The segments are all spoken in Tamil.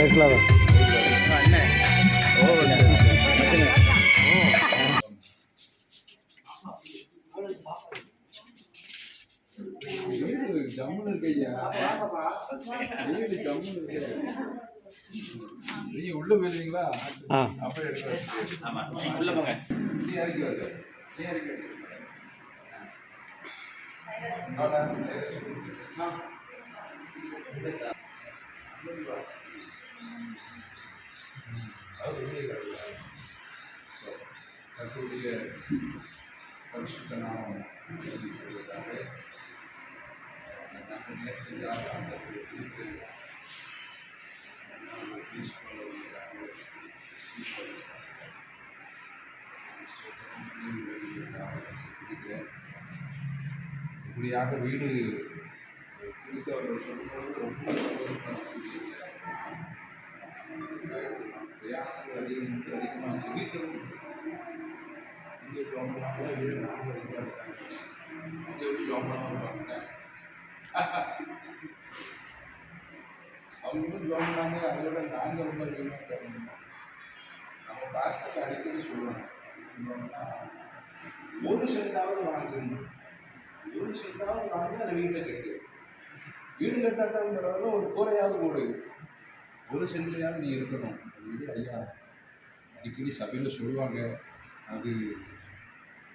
உள்ள போயிருந்தீங்களா? அப்படியே உள்ள போங்க. பரிசுத்த நாமம் இப்படியாக வீடு குறித்து அவர்கள் சொல்லும்போது ரொம்ப பிரயாசங்கள் அதிகமாக ஜெபிக்கவும் இங்கே ஜோம்பனாக வீடு இங்கே எப்படி ஜோம்பனாக இருப்பாங்க அவங்களும் ஜோம்பனாங்க. அதோட நாங்கள் ரொம்ப ஜீவனாக நம்ம பாஸ்டர் அடிக்கடி சொல்லுவாங்க, ஒரு சென்டாவது வாங்கணும், ஒரு சென்டாவது வாங்கி அதை வீட்டை கட்டு. வீடு கட்டாட்டங்கிறவங்க ஒரு கூரையாவது போடு, ஒரு சென்ட்லையாவது நீ இருக்கணும். வீடு ஐயா அடிக்கடி சபையில் சொல்லுவாங்க. அது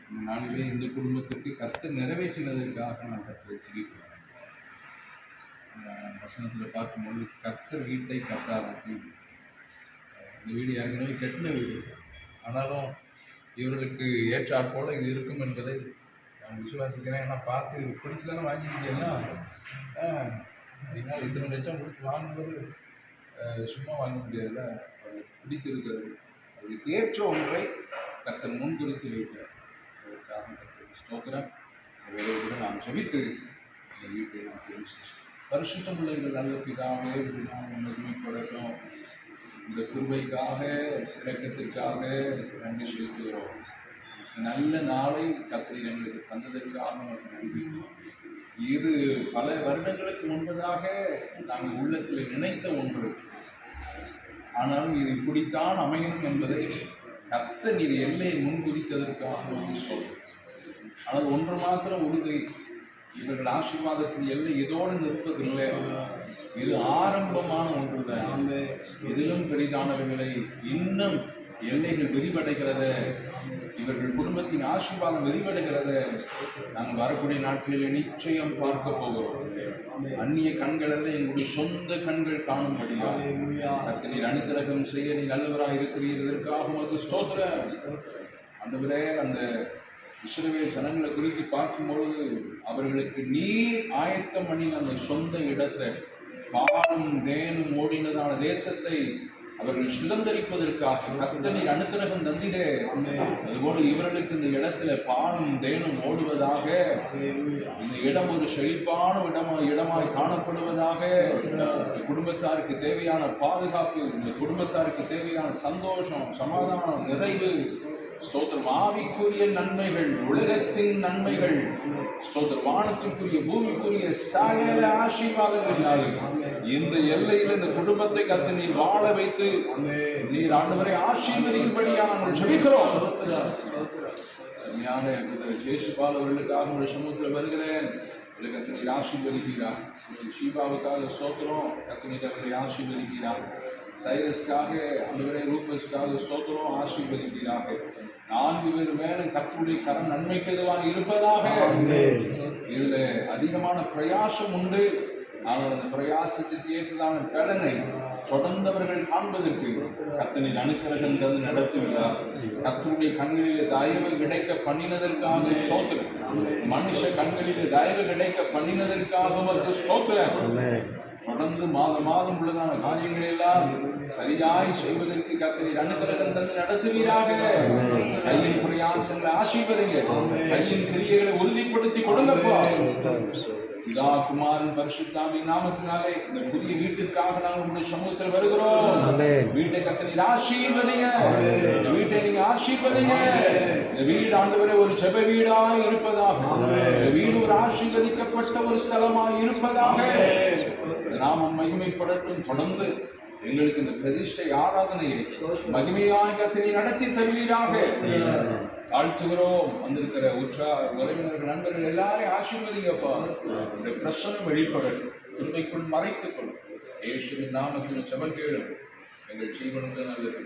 இந்த நாளிலே இந்த குடும்பத்துக்கு கர்த்தர் நிறைவேற்றினதற்காக நான் கர்த்தரை வச்சுக்கிறேன். வசனத்தில் பார்க்கும்போது கர்த்தர் வீட்டை கட்டாராம். இந்த வீடு ஏற்கனவே கட்டின வீடு, ஆனாலும் இவர்களுக்கு ஏற்றாற் போல இது இருக்கும் என்பதை நான் விசுவாசிக்கிறேன். ஏன்னா பார்த்து பிடிச்சி தானே வாங்கிக்கிட்டீங்கன்னா, அதனால் இத்தனை லட்சம் கொடுத்து வாங்கும்போது சும்மா வாங்க முடியாதுல்ல. அது பிடித்திருக்கிறது, அதுக்கு ஏற்ற ஒன்றை கர்த்தர் முன் குறித்து வைத்தார். அதற்காக ஸ்தோத்திரம். வேலையோடு நாம் ஜெபித்து இந்த வீட்டை நாம் பரிசுத்தம் உள்ள இந்த நல்ல பிதாவே நாம் மகிமைப்படட்டும். இந்த கிருபைக்காக இரக்கத்திற்காக நன்றி செலுத்துகிறோம். நல்ல நாளை கர்த்தர் எங்களுக்கு தந்ததற்காக நன்றி. இது பல வருடங்களுக்கு முன்பதாக நாங்கள் உள்ளத்தில் நினைத்த ஒன்று, ஆனாலும் இது இப்படித்தான் அமையணும் என்பதை கர்த்தர் நீர் எல்லையை முன்குறித்ததற்காக சொல்கிறோம். ஆனால் ஒன்று மாத்திரம் உறுதி, இவர்கள் ஆசீர்வாதத்தின் எல்லை இதோடு நிற்பதில்லை. இது ஆரம்பமான ஒன்றுதான். இதிலும் பெரிதானவர்களை இன்னும் எல்லைகள் விரிவடைகிறத, இவர்கள் குடும்பத்தின் ஆசீர்வாதம் விரிவடைகிறத நாங்கள் வரக்கூடிய நாட்களில் நிச்சயம் பார்க்க போகிறோம். அந்நிய கண்கள் அல்ல, எங்களுடைய சொந்த கண்கள் காணும்படியா நீர் அனுக்கிரகம் செய்ய நீ நல்லவராக இருக்கிறீர். இதற்காக உங்களுக்கு ஸ்தோத்திரம். ஆண்டவரே, அந்த இஸ்ரவேல் ஜனங்களை குறித்து பார்க்கும்பொழுது அவர்களுக்கு நீர் ஆயத்தம் பண்ணின அந்த சொந்த இடத்தை, பாலும் தேனும் ஓடினதான தேசத்தை அவர்கள் சுதந்திரிப்பதற்காக கர்த்தர் நீர் அனுக்கிரகம் தந்தீரே. அதுபோல இவர்களுக்கு இந்த இடத்துல பாலும் தேனும் ஓடுவதாக, இந்த இடம் ஒரு செழிப்பான இடமாய் காணப்படுவதாக, குடும்பத்தாருக்கு தேவையான பாதுகாப்பு, இந்த குடும்பத்தாருக்கு தேவையான சந்தோஷம், சமாதானம், நிறைவு, ஸ்தோத்திரம், ஆவிக்குரிய நன்மைகள், உலகத்தின் நன்மைகள், ஸ்தோத்திரம், வானத்திற்குரிய பூமிக்குரிய சகல ஆசீர்வாதங்கள் இந்த எல்லையில் இந்த குடும்பத்தை கர்த்தர் நீர் வாழ வைத்து நீர் ஆண்டவரை ஆசீர்வதிக்கும்படியாக நாங்கள் ஜெபிக்கிறோம். ஜெயசுபால் அவர்களுக்காக உங்களுடைய சமூகத்தில் வருகிறேன். கர்த்தர் நீர் ஆசீர்வதிக்கிறார். ஷீபாவுக்காக ஸ்தோத்திரம், கர்த்தர் நீர் அவர்களை ஆசீர்வதிக்கிறார். சைரஸ்க்காக ஆண்டவரே, ரூபஸ்க்காக ஸ்தோத்திரம், ஆசீர்வதிக்கிறாக. 4 பேர் மேலும் கர்த்தருடைய கரம் நன்மைக்கு எதுவாக இருப்பதாக. இதுல அதிகமான பிரயாசம் உண்டு, ஆனால் அந்த பிரயாசத்திற்கு ஏற்றதான பலனை தொடர்ந்தவர்கள் காண்பதற்கு கர்த்தர் நீர் அனுக்கிரகம் தந்து நடத்துகிறார். கர்த்தருடைய கண்களிலே தயவு கிடைக்க பண்ணினதற்காக ஸ்தோத்திரம். மனுஷ கண்களிலே தயவு கிடைக்க பண்ணினதற்காக ஸ்தோத்திரம். தொடர்ந்து மாதம் உள்ளதான காரியங்களை எல்லாம் சரியாய் செய்வதற்கு கர்த்தர் நீர் அனுக்கிரகம் தந்து நடத்துவீராக. கையின் பிரயாசங்களை ஆசீர்வதிங்க, கையின் கிரியைகளை உறுதிப்படுத்தி கொடுங்கப்பா. பிதா குமாரன் பரிசுத்தாவின் நாமத்தினாலே இந்த புதிய வீட்டிற்காக நாங்கள் உங்களுடைய சமூகத்தில் வருகிறோம். வீட்டை கர்த்தர் நீர் ஆசீர்வதிங்க, வீட்டை நீங்க ஆசீர்வதிங்க. இந்த வீடு ஆண்டவரே ஒரு ஜெப வீடாய் இருப்பதாக, இந்த வீடு ஒரு ஆசீர்வதிக்கப்பட்ட ஒரு ஸ்தலமாய் இருப்பதாக. நாமம் மகிமைப்படட்டும். தொடர்ந்து எங்களுக்கு இந்த பிரதிஷ்டை ஆராதனையை மகிமையாக கர்த்தர் நடத்தி தருவீராக வாழ்த்துகிறோம். வந்திருக்கிற உறவினர்கள், நண்பர்கள் எல்லாரையும் ஆசீர்வதிங்கப்பா. இந்த பிரசனம் வெளிப்படட்டும், உண்மைக்குள் மறைத்துக் கொள்ளும். இயேசுவின் நாமத்தில் ஜெபம் கேளும் எங்கள் ஜீவனுக்கு நல்லது.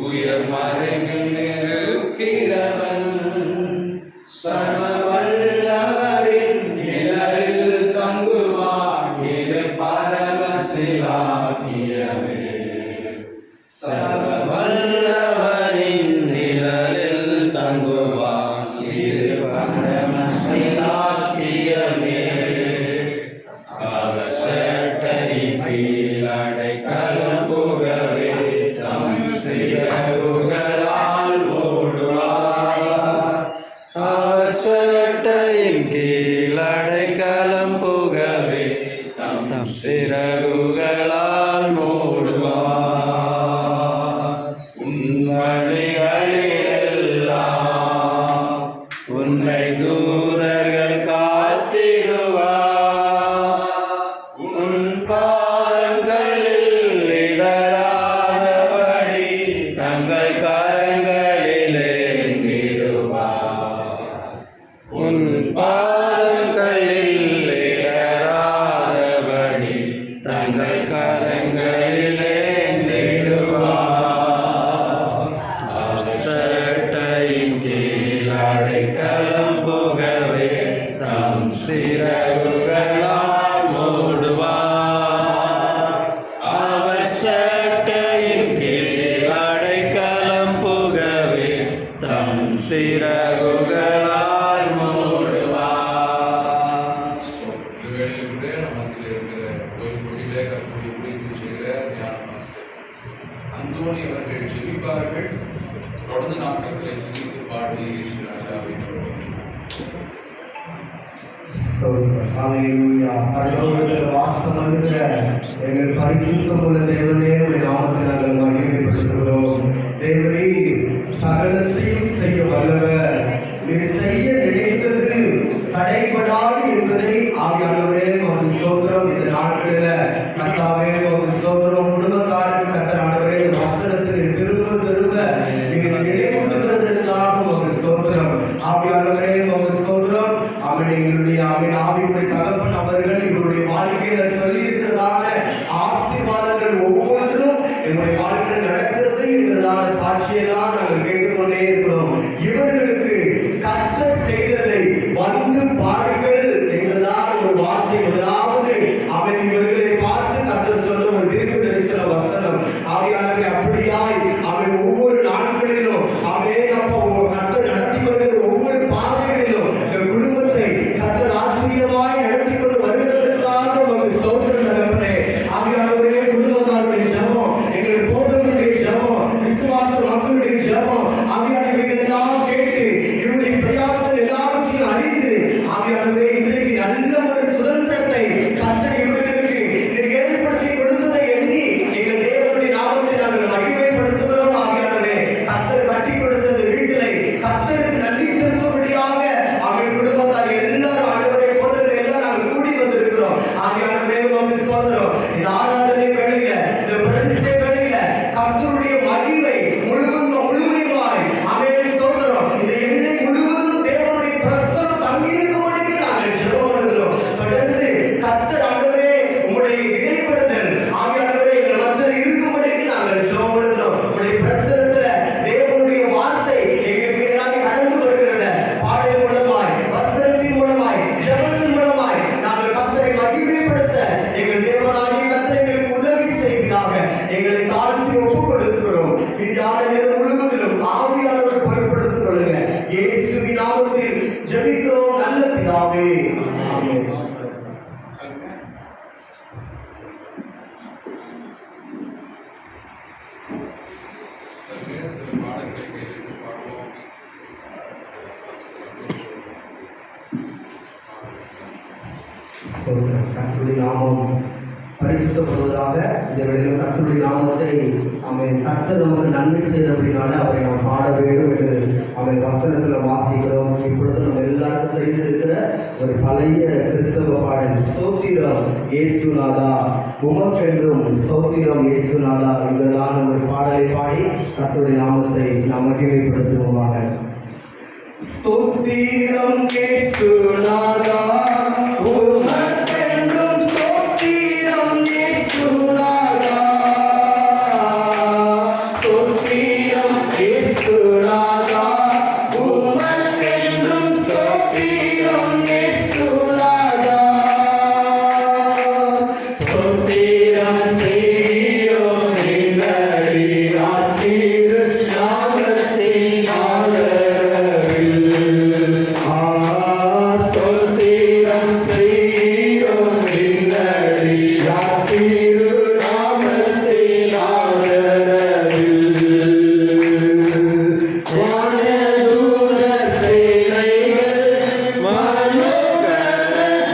உயர் மறைவில் இருக்கிறவன் சர்வ வல்லவரின் நிழலில் தங்குவான். இது பரமசிலாக்கியமே. சர்வ வல்லவரின் நிழலில் தங்குவான். இது பரமசிலாக்கியமே. அவசட்டை கீழடை கலம்புகவே தம் சிறகுகளால் மூடுவார். அவசட்டையின் கீழடை கலம்புகவே தம் சிறகுகளால் மூடுவார். உன் வழிகளிலெல்லாம் உன்னை தூதர்கள் காத்திடுவார். உன் பாதங்களில் இடராதபடி தங்கள் கரங்களிலே ஏந்திடுவார். உன் பாதங்களில் இடராதபடி தங்கள் கரங்களிலே ஏந்திடுவார். அவசட்டையின் கீழ் அடைக்கலம் புகவே தம் சிறகுகளால் மூடுவார். அவசட்டையின் கீழ் அடைக்கலம் புகவே தம் சிறகுகளால் மூடுவார். அந்தோணி அவர்கள் ஜெபிப்பார்கள். தொடர்ந்து நாம் கர்த்தரை துதித்து பாடி ராஜாவை எங்கள் பரிசுத்தமுள்ள தேவனே, நாமத்தை நாங்கள் மகிமைப்படுத்துகிறோம். தேவனே, சகலத்தையும் செய்ய வல்லவர். நீ செய்ய நினைத்தது தடைபடாது என்பதை ஆவியானவரே உமக்கு ஸ்தோத்திரம். இந்த நாட்களில் கர்த்தாவே உமக்கு ஸ்தோத்திரம். குடும்பத்தாருக்கு கர்த்தரானவரே வசனத்தில் திரும்ப திரும்ப நீங்கள் நினைவூட்டுகிறதற்காக உமக்கு ஸ்தோத்திரம். ஆவியானவரே உமக்கு ஸ்தோத்திரம். எங்களுடைய ஆவிக்குரிய தகப்பன் அவர்கள் இவருடைய வாழ்க்கையில சொல்லி இருக்கிறதான ஆசீர்வாதங்கள் ஒவ்வொன்றும் எங்களுடைய வாழ்க்கையில் நடக்கிறது என்றதான சாட்சியெல்லாம் நாங்கள் கேட்டுக்கொண்டே இருக்கிறோம். இவர்களுக்கு கர்த்தர் செய்ததை வந்து பாருங்கள் என்றதான ஒரு வார்த்தை முதலாவது அவன் இவர்களை பார்த்து கர்த்தர் சொல்ல ஒரு தீர்க்க தரிசன வசனம். ஆவியானவரே, அப்படியாய் அவன் ஒவ்வொரு நாட்களிலும் கர்த்தர் நடத்தி வருகிற ஒவ்வொரு பாதைகளிலும் இந்த குடும்பத்தை கர்த்தர் ஆச்சரியமாய் நடத்தி கொண்டு வருவதற்காக ஒரு ஸ்தோத்திரம் தகப்பனே. ஆவியானவரே, குடும்பத்தாருடைய ஜெபம், எங்கள் போதகருடைய ஜெபம், விசுவாச மக்களுடைய ஜெபம், ஆவியானவரை எல்லாம் கேட்டு இவருடைய பிரயாசம் எல்லாவற்றையும் அறிந்து ஆவியானவரே இன்றைக்கு நல்ல ஒரு சுதந்திரத்தை கர்த்தர் இவர்களுக்கு ஏற்படுத்தி கொடுத்ததை எண்ணி எங்கள் தேவனுடைய நாமத்தை நாங்கள் மகிமைப்படுத்துகிறோம். ஆவியானவரே, சில பாடல்களை கையெழுத்து பாடுவோம். ஸ்தோத்திரம். கர்த்தருடைய நாமம் பரிசுத்தப்படுவதாக. இந்த வேளையில் கர்த்தருடைய நாமத்தை அவன் கர்த்தர் நமக்கு நன்மை செய்தபடினால அவரை நாம் பாட வேண்டும் என்று அவன் வசனத்தில் வாசிக்கிறோம். இப்பொழுது நம்ம எல்லாருக்கும் தெரிந்திருக்கிற ஒரு பழைய கிறிஸ்தவ பாடல், ஸ்தோத்திரம் இயேசுநாதா உமக்கென்றும் ஸ்தோத்திரம் இயேசுநாதா இதெல்லாம் ஒரு பாடலை பாடி கர்த்தருடைய நாமத்தை நாம் மகிமைப்படுத்துவோமாக. ஸ்தோத்திரம் இயேசுநாதா உமக்கென்றும் ஸ்தோத்திரம் இயேசுநாதா, ஸ்தோத்திரம் இயேசுநாதா உமக்கென்றும் ஸ்தோத்திரம் இயேசுநாதா, ஸ்தோத்திரம் செய்கிறோம் எங்களடியார் திரு நாமத்தின் ஆதரவில். ஸ்தோத்திரம் செய்கிறோம் எங்களடியார் திரு நாமத்தின் ஆதரவில். வானதூதர் சேனைகள் மனோகர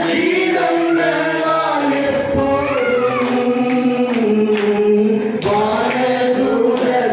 கீதங்களால் எப்போதும், வானதூதர்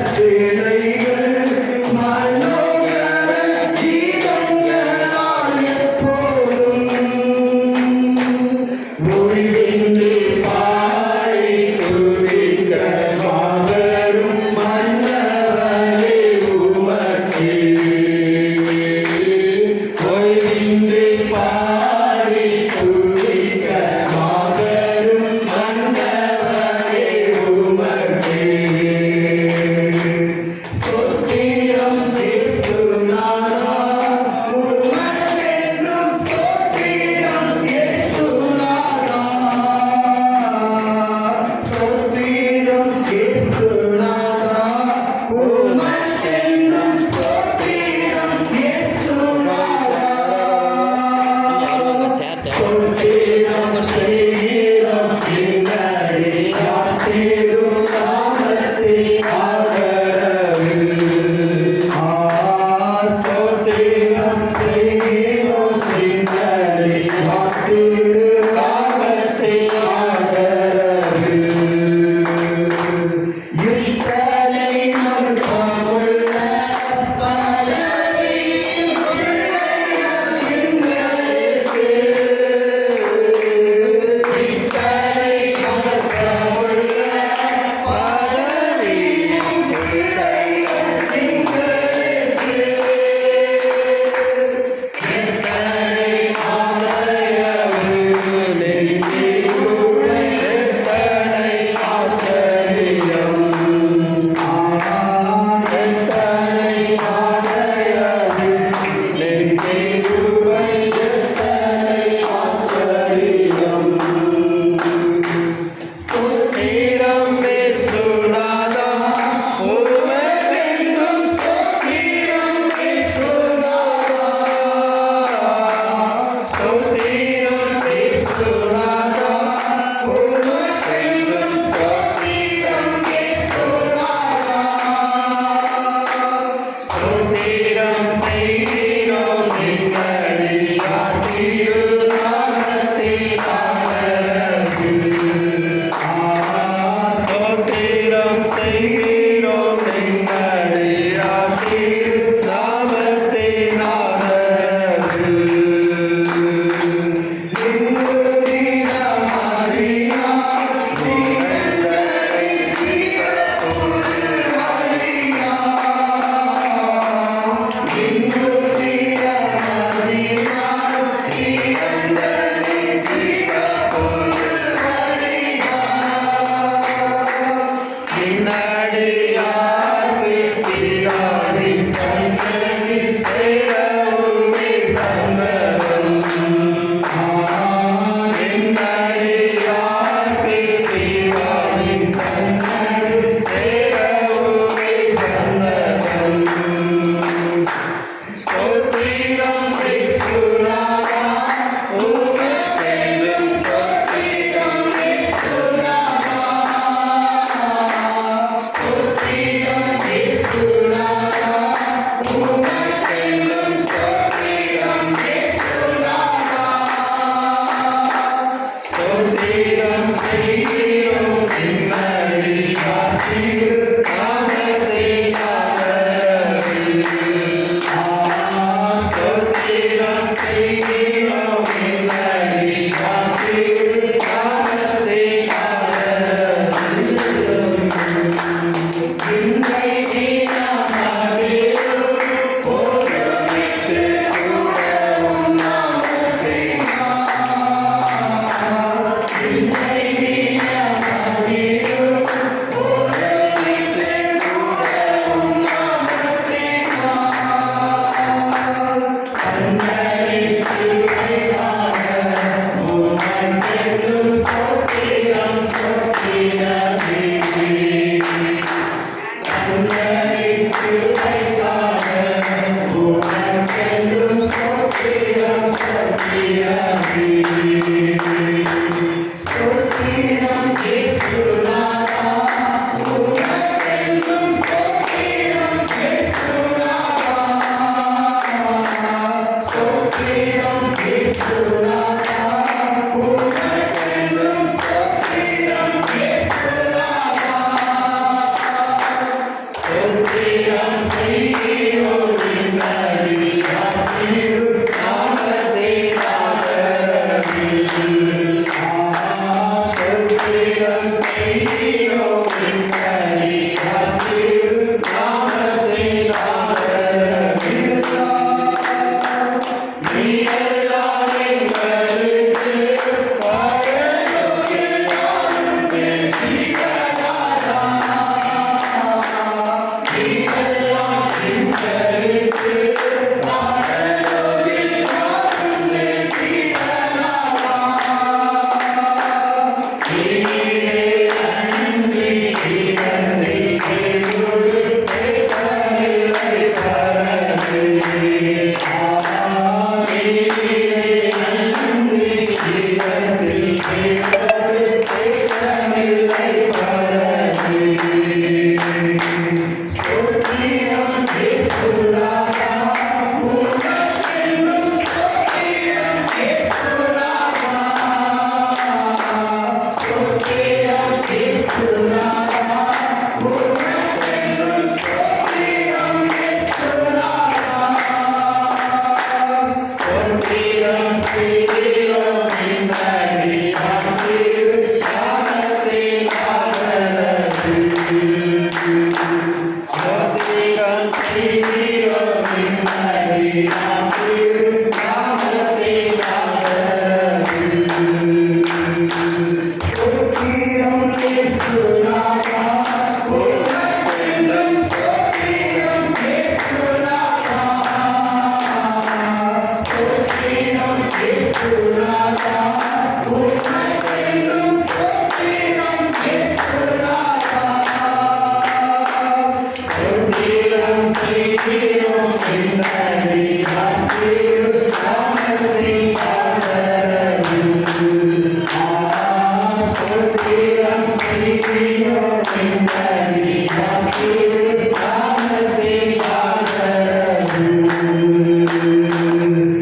ஸ்தோத்திரம் செய்கிறோம் நிம்மதி நாம் பெறும் நாமத்தின் ஆதரவில். ஸ்தோத்திரம் இயேசுநாதா, உமக்கென்றும் ஸ்தோத்திரம் இயேசுநாதா. ஸ்தோத்திரம் இயேசுநாதா, உமக்கென்றும் ஸ்தோத்திரம் இயேசுநாதா. ஸ்தோத்திரம் செய்கிறோம் நிம்மதி நாம் பெறும் நாமத்தின் ஆதரவில். ஸ்தோத்திரம் செய்கிறோம் நிம்மதி நாம் பெறும் நாமத்தின் ஆதரவில்.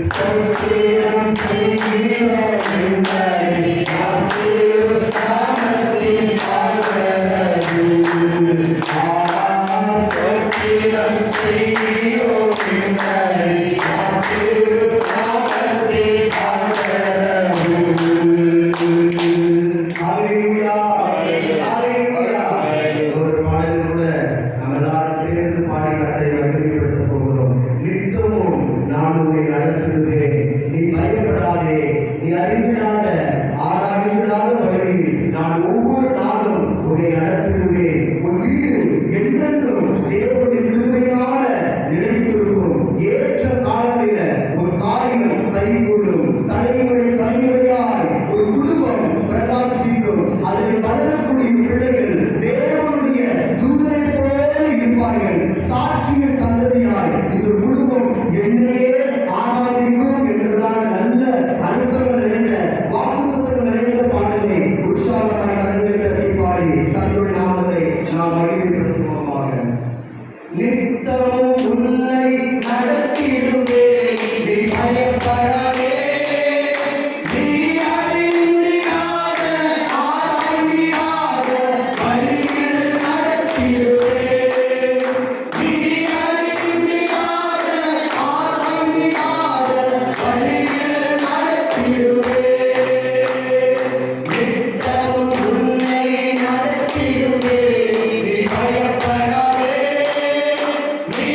ஸ்தோத்திரம் செய்கிறோம் நிம்மதி நாம் பெறும் நாமத்தின் ஆதரவில். ஸ்தோத்திரம் செய்கிறோம் நிம்மதி நாம் பெறும் நாமத்தின் ஆதரவில். ஹalleluya ஹalleluya. ஒரு பாடல் கூட நம்ம எல்லாரும் சேர்ந்து பாடி கர்த்தரை மகிமைப்படுத்த போகிறோம். நித்தமும் நான் உன்னை நடத்துவேன், நீ பயப்படாதே, நீ அறிந்திடாத ஆராய்ந்திடாத வழியில் நான் ஒவ்வொரு நாளும் உன்னை நடத்துவேன். உன் வீடு என்றென்றும் தேவனுடைய கிருபையினால நிலைத்திருக்கும். ஏற்ற காலத்தில் ஒரு காரியம் கைகூடும். தலைமுறை தலைமுறையாய் ஒரு குடும்பம் பிரகாசிக்கும். அதில் வளரக்கூடிய பிள்ளைகள் தேவனுடைய தூதரை போல இருப்பார்கள். சாட்சிய சந்ததியாய் இந்த குடும்பம் என்னையே ஆராதிக்கும் என்றதான நல்ல அர்த்தங்கள் நிறைந்த வாக்குத்தத்தங்கள் நிறைந்த பாடலை உற்சாகமாய் கரங்களை தட்டி பாடி தன்னுடைய நாமத்தை நாம் மகிழ்ச்சிப்படுத்துவோமாக. நித்தமும் உன்னை நடத்திடுவேன், நீ பயப்படாதே, நீ அறிந்திடாத ஆராய்ந்திடாத வழியில் நடத்திடுவேன், நீ அறிந்திடாத ஆராய்ந்திடாத வழியில் நடத்திடுவேன். நித்தமும் உன்னை நடத்திடுவேன், நீ பயப்படாதே, நீ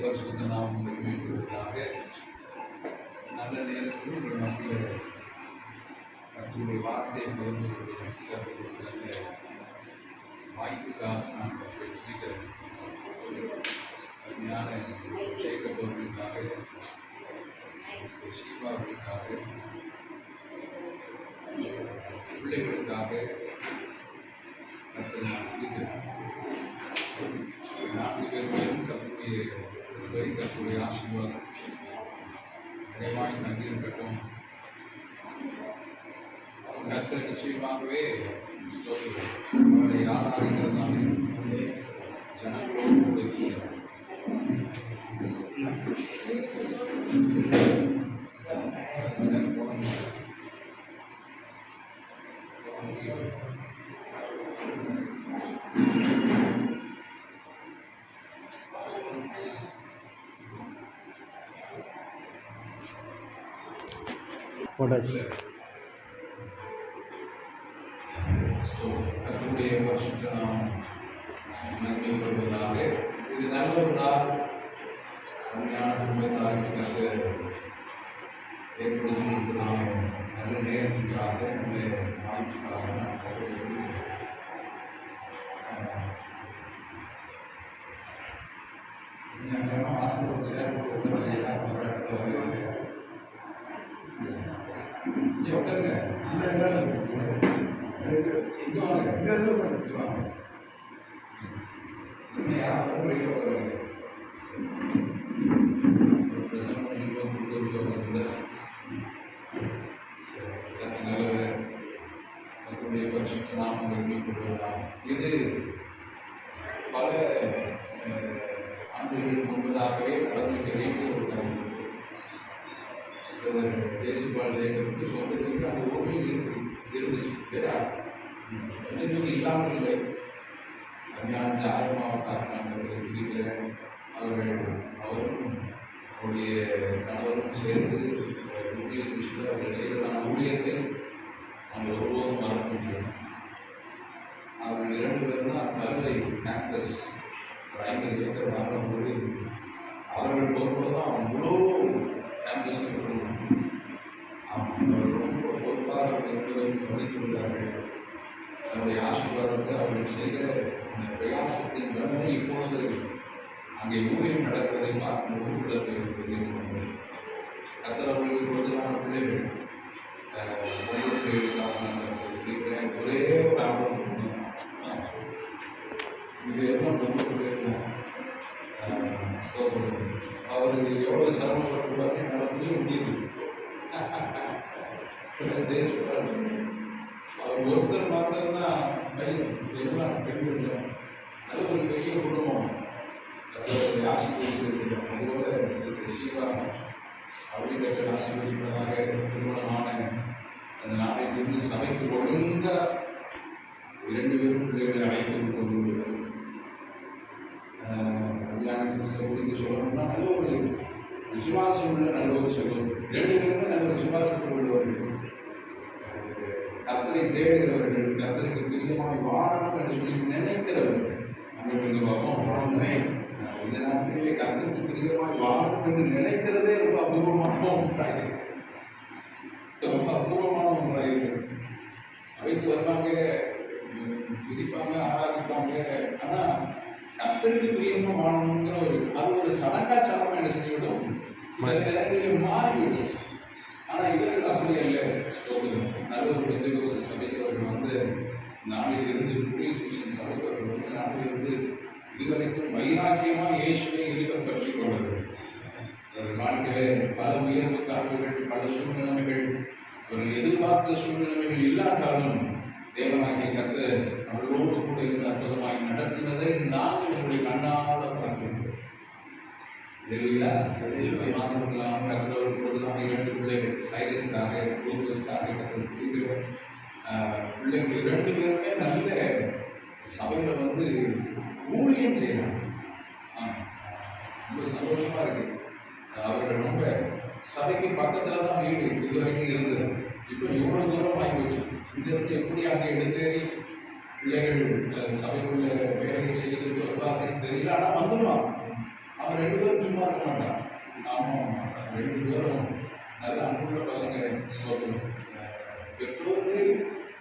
பரிசுத்த நாமம் மகிமைப்படுவதாக. நல்ல நேரத்தில் உங்கள் மத்தியில் கர்த்தருடைய வார்த்தையை பகிர்ந்து கொள்வதற்கு நல்ல வாய்ப்புக்காக நான் பெற்றிருக்கிறேன். அருமையான சேகப் அவர்களுக்காக, ஷீபா அவர்களுக்காக, பிள்ளைகளுக்காக கர்த்தரை நான் துதிக்கிறேன். 4 பேர் மேலும் கர்த்தருடைய ஆசீர்வாதம் நிறைவாய் தங்கியிருக்கட்டும். கர்த்தர் நிச்சயமாகவே அவரை ஆராதிக்கிறதான ஜனங்களோடு கூட இருக்கிறார். போட்டாச்சு. கர்த்தருடைய பரிசுத்த நாமம் மகிமைப்படுவதாக. இது நல்ல ஒரு நாள். அருமையான குடும்பத்தாருக்கு கர்த்தர் ஏற்படுத்தி கொடுத்ததான நல்ல நேரத்துக்காக, நல்ல வாய்ப்புக்காக நான் கர்த்தரை ஆசைப்பட்டு செயல்பட்டு இங்கே உட்காருங்க. இது பல ஆண்டுகளுக்கு முன்பதாகவே கடவுளுக்கு வேண்டிய ஒரு கருத்து. ஜெயசுபால் ஜெயகருக்கு சொந்தத்துக்கு அந்த ஓவியம் இருந்துச்சு. சொந்தத்துக்கு இல்லாமல் இல்லை. அருமையான ஜாயமாவட்டாக நான் இருக்கிறேன். அவரும் அவருடைய கணவரும் சேர்ந்து ஊழிய சுவிஷத்தில் அவர்கள் செய்ததான ஊழியத்தை அவங்க ஒருபோதும் மறக்க முடியும். அவர்கள் 2 பேரும் தான் கல்லை கேம்பஸ் ஒரு 50 ஏக்கர் வாங்கும்போது அவர்கள் பொறுப்போடு தான் முழு கேம்பஸ் அவர்கள் ரொம்ப பொறுப்பாக 2 பேரும் கவனித்துள்ளார்கள். அவருடைய ஆசீர்வாதத்தை அவர்கள் செய்கிற அந்த பிரயாசத்தின் பலனை இப்பொழுது அங்கே ஊழியம் நடப்பதை பார்க்கும்போது உள்ளத்தில் பெரிய சந்தோஷம். கர்த்தர் அவர்களுக்கு பொழுதான பிள்ளைகள் ஒரே ஒரு ஆர்வம். இது எல்லாம் ரொம்ப சொல்லியிருந்தேன். அவர் எவ்வளோ சிரமப்பட்டுள்ளாரு நடத்தி முடியுது. ஜெயசுபால் அவர் ஒருத்தர் மாத்திரம்தான் பையன். எல்லாம் பெண்கள் நல்ல ஒரு பெரிய குடும்பம். ஆசீர்வதிச்சிருக்கிறோம். அதுபோல சிஸ்டர் ஷீபா அவர்கள் ஆசீர்வதிப்பதாக திருமணமான அந்த நாளைக்கு சபைக்கு ஒழுங்காக 2 பேரும் பிள்ளைகளை அழைத்து கொண்டு கல்யாண சிஸ்டர் குறித்து சொல்லணும்னா நல்ல ஒரு விசுவாசம் உள்ள நல்ல ஒரு சொல்லுவோம். 2 பேருமே நல்ல விசுவாசத்தில் உள்ளவர்கள், கர்த்தரை தேடுகிறவர்கள், கர்த்தருக்கு பிரியமாய் வாழணும் என்று சொல்லி நினைக்கிறவர்கள். அவங்களுக்கு பார்ப்போம் இந்த நாட்டிலே கர்த்தருக்கு பிரியமாய் வாழணும் என்று நினைக்கிறதே ரொம்ப அபூர்வமான ஒன்றாக, ரொம்ப அபூர்வமான ஒன்றாக இருக்கு. சபைக்கு வருவாங்க, துதிப்பாங்க, ஆராதிப்பாங்க. ஆனால் கர்த்தருக்கு பிரியமா வாழணுங்கிற ஒரு சடங்காச்சாரமா என்ன செய்யவிடும், சில நேரங்களில் மாறிவிடும். ஆனால் இவர்கள் அப்படி அல்ல. நல்ல ஒரு பெந்தெகோஸ்தே சபைக்கு அவர்கள் நாளில் இருந்து புதிய சபைக்கு அவர்கள் நாளிலிருந்து இதுவரைக்கும் வைராக்கியமாக இயேசுவை இருக்க பற்றி கொண்டது. வாழ்க்கையில் பல உயர்வு தாழ்வுகள், பல சூழ்நிலைமைகள், அவர்கள் எதிர்பார்த்த சூழ்நிலைமைகள் இல்லாட்டாலும் தேவனாகிய கர்த்தர் அவர்களோடு கூட இருந்து அற்புதமாக நடத்தினதை நாங்கள் என்னுடைய கண்ணால் பார்த்திருக்கிறோம். மாத்திரமில்லாமல் கர்த்தர் பொழுதுதான் 2 பிள்ளைகள் சைலஸுக்காக, குரூபஸுக்காக கர்த்தர் துதிக்கிறோம். பிள்ளைகள் 2 பேருமே நல்ல சபையில் ஊழியம் செய்யறாங்க. ரொம்ப சந்தோஷமா இருக்கு. அவர்கள் ரொம்ப சபைக்கு பக்கத்துல தான் வீடு இதுவரைக்கும் இருந்தது. இப்போ இவ்வளவு தூரம் ஆகி வச்சு இங்கிருந்து எப்படி அங்கே எடுத்தேறி பிள்ளைகள் சபைக்குள்ள வேலையை செய்து வருவார்கள் தெரியல. ஆனால் வந்துடுவாங்க. அவன் 2 பேரும் சும்மா இருக்க மாட்டான். ஆமாம், 2 பேரும் நல்ல அன்புள்ள பசங்க. ஸ்தோத்திரம். பெற்றோருக்கு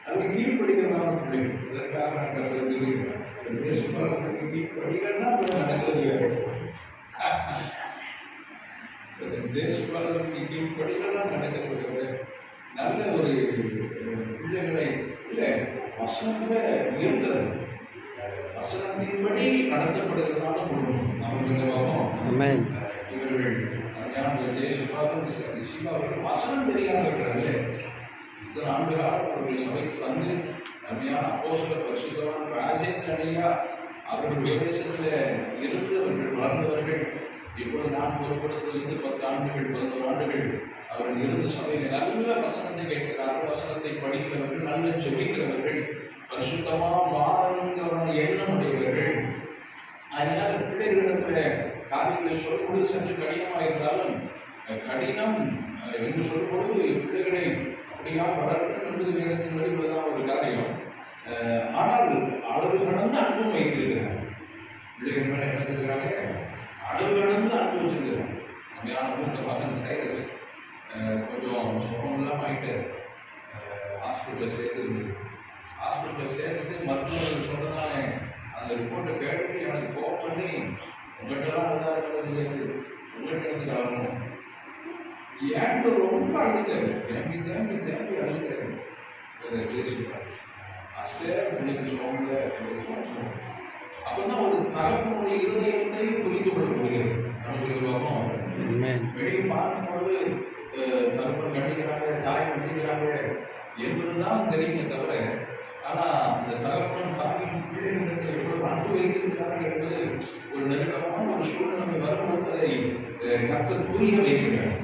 அதுக்கு கீழ்படிக்கிறதான பிள்ளைகள். இதற்காக நான் கருத்து தெரிவிக்கிறேன். தேசப்பாளர்களுக்கு கீழ்படிக்கலன்னா நடக்கிறது. தேசப்பாளர்களுக்கு கீழ்படிக்கலன்னா நடக்கிறது. நல்ல ஒரு பிள்ளைகளை இல்லை வசனத்துல இருக்கிறது, வசனத்தின்படி நடத்தப்படுகிறதான குடும்பம் நமக்கு பார்ப்போம். இவர்கள் தேசப்பாளர் சிவா அவர்கள் வசனம் தெரியாம இருக்கிறாரு. இத்தனை ஆண்டுகளாக அவர்கள் சபைக்கு வந்து அருமையான அப்போஸ்தலர் பரிசுத்தவான் ராஜேந்திர ஐயா அவர்கள் உபதேசத்தில் இருந்து அவர்கள் வளர்ந்தவர்கள். இப்பொழுது நான் பொறுப்படுத்திலிருந்து 10 ஆண்டுகள் 11 ஆண்டுகள் அவர்கள் இருந்து சபையில் நல்ல வசனத்தை கேட்கிறார்கள், வசனத்தை படிக்கிறவர்கள், நல்ல ஜெபிக்கிறவர்கள், பரிசுத்தமாக வாழணுங்கிறவன எண்ணம் உடையவர்கள். அதனால் பிள்ளைகளிடத்துல காரியங்களை சொல்லும்போது சற்று கடினமாக இருந்தாலும் கடினம் என்று சொல்லும்பொழுது பிள்ளைகளை அப்படியா வளர்க்கணும் என்பது வேதத்தின் வழிபடுதான் ஒரு காரியம். ஆனால் அளவு கடந்து அன்பும் வைத்திருக்கிறார். பிள்ளைகள் மேலே என்ன வச்சிருக்கிறாங்க? அளவு கடந்து அன்பு வச்சிருக்கிறாங்க. உண்மையான மூத்த மகன் சைரஸ் கொஞ்சம் சுகம் இல்லாமல் ஆகிட்டு ஹாஸ்பிட்டலில் சேர்த்துருந்தது. ஹாஸ்பிட்டலில் சேர்த்துட்டு மருத்துவர்கள் சொன்னதான அந்த ரிப்போர்ட்டை கேட்டுட்டு எனக்கு கோப் பண்ணி உங்கள்கிட்டலாம் இதாக இருக்கிறது, உங்கள்கிட்ட இருந்து கலரணும் ஏன்ட்டு ரொம்ப அழுத்தாரு. தேம்பி தேம்பி தேம்பி அழுத்தாரு. பேசிட்டாரு. அஸ்டே பிள்ளைங்க சொல்லுவாங்க, பிள்ளைங்க சொல்லுவோம். அப்பதான் ஒரு தகப்பனுடைய இருதயத்தை புரிந்து கொள்ள முடிகிறது. வெளியே பார்க்கும்போது தகப்பன் கண்டிக்கிறாங்க, தாய் கண்டிக்கிறாங்க என்பதுதான் தெரியுமே தவிர, ஆனா இந்த தகப்பன் தாயின் பிள்ளைகளிடத்தில் எவ்வளவு அன்பு வைத்திருக்கிறார்கள் என்பது ஒரு நெருக்கமான ஒரு சூழ்நிலை வரும்போது அதை கர்த்தர் புரிய வைக்கிறார்.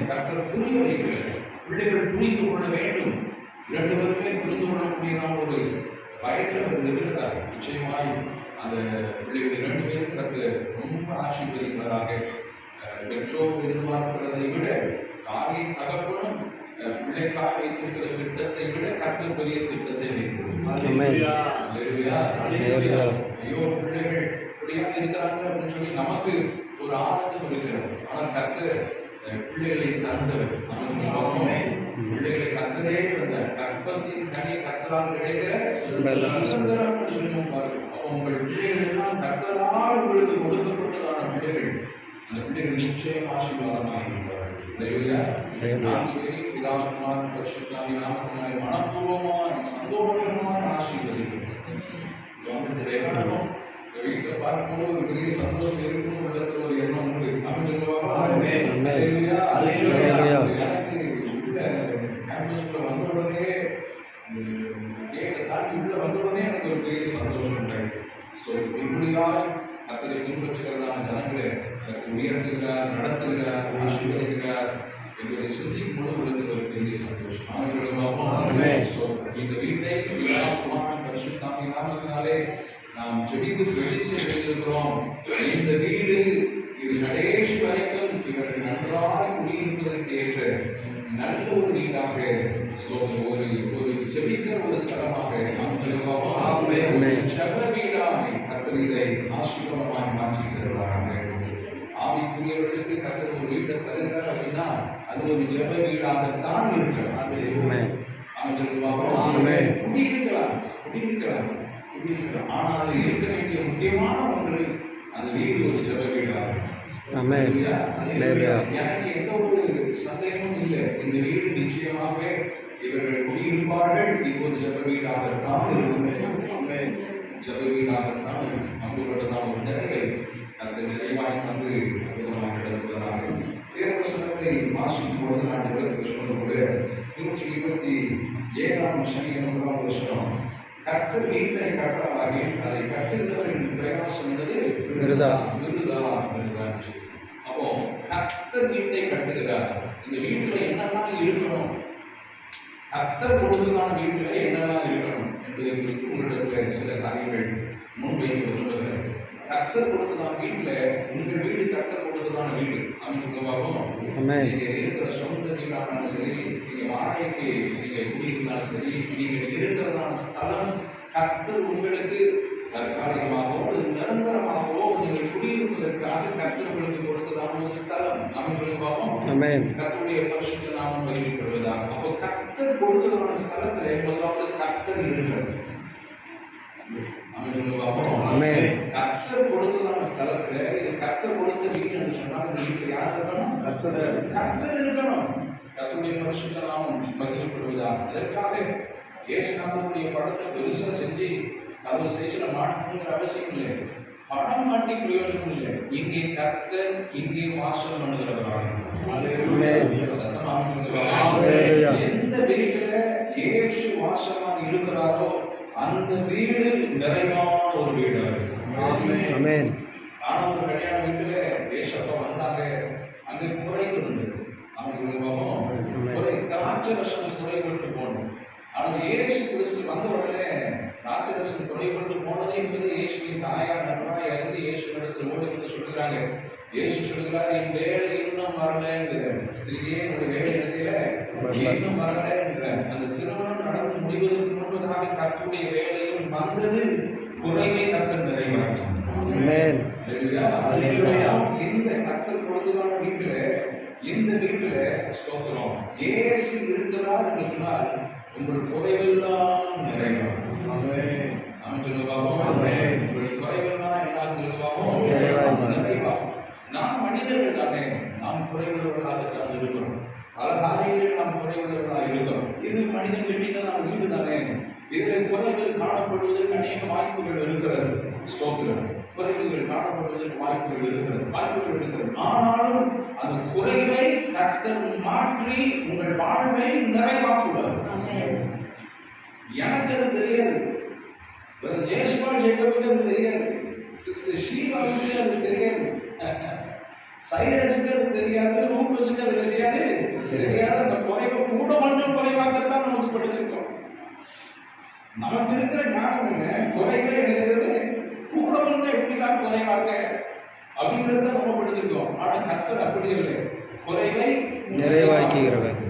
கர்த்தர் புரிய வைக்கிறார். பிள்ளைகள் புரிந்து கொள்ள வேண்டும். 2 பேருமே புரிந்து கொள்ளக்கூடியதான ஒரு வயதில் அவர் இருக்கிறார். நிச்சயமாய் அந்த பிள்ளைகள் 2 பேரும் கர்த்தர் ரொம்ப ஆசீர்வதிப்பதாக. பெற்றோர் எதிர்பார்க்கிறதை விட தாயின் தகப்பனும் பிள்ளைக்காக வைத்திருக்கிற திட்டத்தை விட கர்த்தர் பெரிய திட்டத்தை வைத்திருக்கிறார். ஐயோ பிள்ளைகள் இப்படியாக இருக்கிறாங்க அப்படின்னு சொல்லி நமக்கு ஒரு ஆனந்தம் இருக்கிறது. ஆனால் கர்த்தர் பிள்ளைகளை தந்தவர். நமக்கு பிள்ளைகளை கர்த்தரே தந்தார். கர்ப்பத்தின் கனி கர்த்தரால் கிடைக்கிற சுதந்திரம் சொல்லுவோம் பாருங்க. அப்போ உங்கள் பிள்ளைகள் எல்லாம் கர்த்தரால் உங்களுக்கு கொடுக்கப்பட்டதான பிள்ளைகள். அந்த பிள்ளைகள் நிச்சயம் ஆசீர்வாதமாக இருக்கிறார்கள். 4 பேரையும் பிதாவின் பரிசுத்தாவின் நாமத்தினாலே மனப்பூர்வமான சந்தோஷமான ஆசீர்வதிக்கிறோம். வீட்டை பார்க்கும்போது ஒரு பெரிய சந்தோஷம் இருக்கும். உள்ளத்துல ஒரு எண்ணம் உண்டு. எனக்கு கேம்பஸ்ல வந்த உடனே கேட்டை தாண்டி உள்ள வந்த உடனே எனக்கு ஒரு பெரிய சந்தோஷம் உண்டாயிடுது. ஸோ இப்படியாய் கர்த்தரை பின்பற்றுகிறதான ஜனங்களை கர்த்தர் உயர்த்துகிறார், நடத்துகிறார், ஆசீர்வதிக்கிறார் என்பதை சிந்திக்கும் போது உள்ளத்தில் ஒரு பெரிய சந்தோஷம். இந்த வீட்டை பரிசுத்தாவின் நாமத்தினாலே நாம் ஜெபித்து வெளிச்சை வைத்திருக்கிறோம். இந்த வீடு இது கடைசி வரைக்கும் இவர்கள் நன்றாக குடியிருப்பதற்கு ஏற்ற நல்ல ஒரு வீடாக, ஒரு ஜெபிக்கிற ஒரு ஸ்தலமாக நாம் ஜெப வீடாக கர்த்தர் இதை ஆசீர்வாதமாக மாற்றி தருவாராக. ஆவிக்குரியவர்களுக்கு கர்த்தர் ஒரு வீட்டை தருகிறார் அப்படின்னா அது ஒரு ஜெப வீடாகத்தான் இருக்கிறார். குடியிருக்கிறார். ஆனால் அது இருக்க வேண்டிய முக்கியமான ஒன்று, அந்த வீடு ஒரு ஜெப வீடாகும். எனக்கு எந்த ஒரு சந்தேகமும் இல்லை. இந்த வீடு நிச்சயமாக இவர்கள் குடியிருப்பார்கள். இது ஒரு ஜெப வீடாகத்தான் இருக்கும். ஜெப வீடாகத்தான் இருக்கும். அப்படிப்பட்டதான் ஒரு நிலையை அந்த நிறைவாய் வந்து அதிகமாக நடத்துவதாக. வேதவசனத்தை வாசிக்கும் பொழுது நான் ஜெபத்துக்கு சொன்னது கூட 127ஆம் சங்கீதம் 1ஆம் வசனம், கர்த்தர் வீட்டை கட்டார்கள், அதை கட்டுகிறவரின் பிரயாசம் என்பது விருதா. அப்போ கர்த்தர் வீட்டை கட்டுகிறார். இந்த வீட்டுல என்னெல்லாம் இருக்கணும், கர்த்தர் கொடுத்ததான வீட்டுல என்னெல்லாம் இருக்கணும் என்பதை குறித்து உங்களிடத்துல சில காரியங்கள் முன்வைக்க விரும்புகிறேன். கர்த்தர் கொடுத்ததான வீட்டுல உங்கள் வீடு கர்த்தர் கொடுத்ததான வீடு அமைப்புவாகும். நீங்க இருக்கிற சொந்த வீடானாலும் சரி, நீங்க வாடகைக்கு நீங்க குடியிருந்தாலும் சரி, நீங்க இருக்கிறதான ஸ்தலம் கர்த்தர் உங்களுக்கு தற்காலிகமாகவோ நிரந்தரமாகவோ நீங்கள் குடியிருப்பதற்காக கர்த்தர் உங்களுக்கு கொடுத்ததான ஒரு ஸ்தலம். நாம பார்ப்போம். கர்த்தருடைய பரிசுத்த நாமம் மகிமைப்படுவதாக. அப்போ கர்த்தர் கொடுத்ததான ஸ்தலத்திலே முதலாவது கர்த்தர் இருக்கிறது. கர்த்தர் கொடுத்ததான ஸ்தலத்துல இது கர்த்தர் கொடுத்த வீடுன்னு சொன்னால் இந்த வீட்டுல யார் இருக்கணும்? கர்த்தர் இருக்கணும். கர்த்தருடைய பரிசுத்த நாமம் மகிமைப்படுவதாக. அதற்காக இயேசுநாதனுடைய படத்தை பெருசா செஞ்சு கதவு சேஷனை மாட்டணுங்கிற அவசியம் இல்லை. படம் மாட்டி பிரயோஜனம் இல்லை. இங்கே கர்த்தர் இங்கே வாசம் பண்ணுகிறவராக. எந்த வீட்டுல இயேசு வாசமாக இருக்கிறாரோ அந்த வீடு நிறைவான ஒரு வீடு. ஆனா ஒரு கல்யாண வீட்டுல ஏசப்பா வந்தாங்க, அங்க குறைவு இருந்தது. அவங்க திராட்சை ரசம் குறைபட்டு போனோம். அவங்க இயேசு கிறிஸ்து வந்த உடனே திராட்சை ரசம் குறைபட்டு போனதே இயேசுவின் தாயார் நன்றாக இறந்து இயேசு இடத்துல ஓடி வந்து சொல்லுகிறாங்க. இயேசு சொல்லுகிறார், என் வேலை இன்னும் வரலங்கிறார். ஸ்திரீயே என்னுடைய வேலை என்ன செய்யல, இன்னும் வரல என்ற அந்த திருமணம் நடந்து முடிவதற்கு முன்பதாக கர்த்தருடைய வேலையும் வந்தது. குறைவை கர்த்தர் நிறைவாக்கும். இந்த கர்த்தர் கொடுத்ததான வீட்டுல இந்த வீட்டுல ஸ்தோத்திரம் இயேசு இருக்கிறார் என்று சொன்னால் உங்கள் குறைவெல்லாம் நிறைவாகும். உங்கள் குறைவெல்லாம் என்ன நிறைவாகும். நாம் மனிதர்கள் தானே, நாம் குறைவுள்ளவர்களாக இருக்கிறோம். பல காரியங்களில் நாம் குறைவுள்ளவர்களாக இருக்கிறோம். இது மனிதன் கட்டின நாம் வீடு தானே. இதில் குறைகள் காணப்படுவதற்கு அநேக வாய்ப்புகள் இருக்கிறது. ஸ்தோத்திரம். குறைவுகள் காணப்படுவதற்கு வாய்ப்புகள் இருக்கிறது. ஆனாலும் அந்த குறைவை கர்த்தர் மாற்றி உங்கள் வாழ்வை நிறைவாக்குவார். எனக்கு அது தெரியாது, ஜெயஸ்பால் ஜெயக்கோவுக்கு அது தெரியாது, சிஸ்டர் ஷீலாவுக்கு அது தெரியாது, சைரஸுக்கு அது தெரியாது, ரூபஸுக்கு அது தெரியாது. அந்த குறைவை கூட கொஞ்சம் குறைவாகத்தான் நமக்கு படிச்சிருக்கோம். நமக்கு இருக்கிற ஞானம் என்ன, குறைவை என்ன செய்யறது, கூட கொஞ்சம் எப்படிதான் குறைவாக அப்படிங்கிறத நம்ம படிச்சிருக்கோம். ஆனா கர்த்தர் அப்படி இல்லை, குறைவை நிறைவாக்குகிறவர்.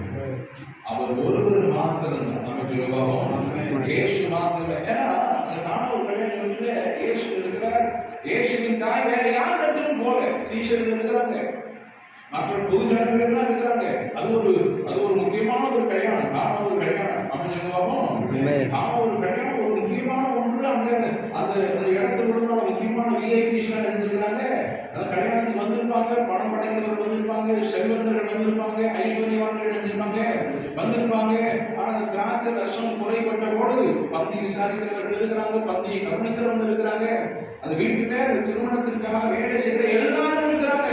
அவர் ஒருவர் மாத்திரம் நமக்கு இயேசு மாத்திரம். ஏன்னா அந்த நானூறு கல்யாண வீட்டுல இயேசு இருக்கிறார். இயேசுவின் தாய் வேற யாரிடத்திலும் போல சீஷர்கள் இருக்கிறாங்க, மற்ற பொது ஜனங்கள் இருக்கிறாங்க. அது ஒரு முக்கியமான ஒரு கல்யாணம். நாம ஒரு கல்யாணம் ஒரு கல்யாணம் ஒரு முக்கியமான ஒன்று. அங்க அந்த இடத்துல உள்ள முக்கியமான விஐபிஸ் இருந்திருக்காங்க. அந்த கல்யாணத்துக்கு வந்திருப்பாங்க, பணம் படைத்தவர்கள் வந்திருப்பாங்க, செல்வந்தர்கள் வந்திருப்பாங்க, ஐஸ்வர்யவான்கள் வந்திருப்பாங்க. ஆனா அந்த திராட்சை ரசம் குறைபட்ட பொழுது பந்தி விசாரிக்கிறவர்கள் இருக்கிறாங்க, பந்தியை கவனிக்கிறவங்க இருக்கிறாங்க. அந்த வீட்டுல அந்த திருமணத்திற்காக வேலை செய்கிற எல்லாரும் இருக்கிறாங்க,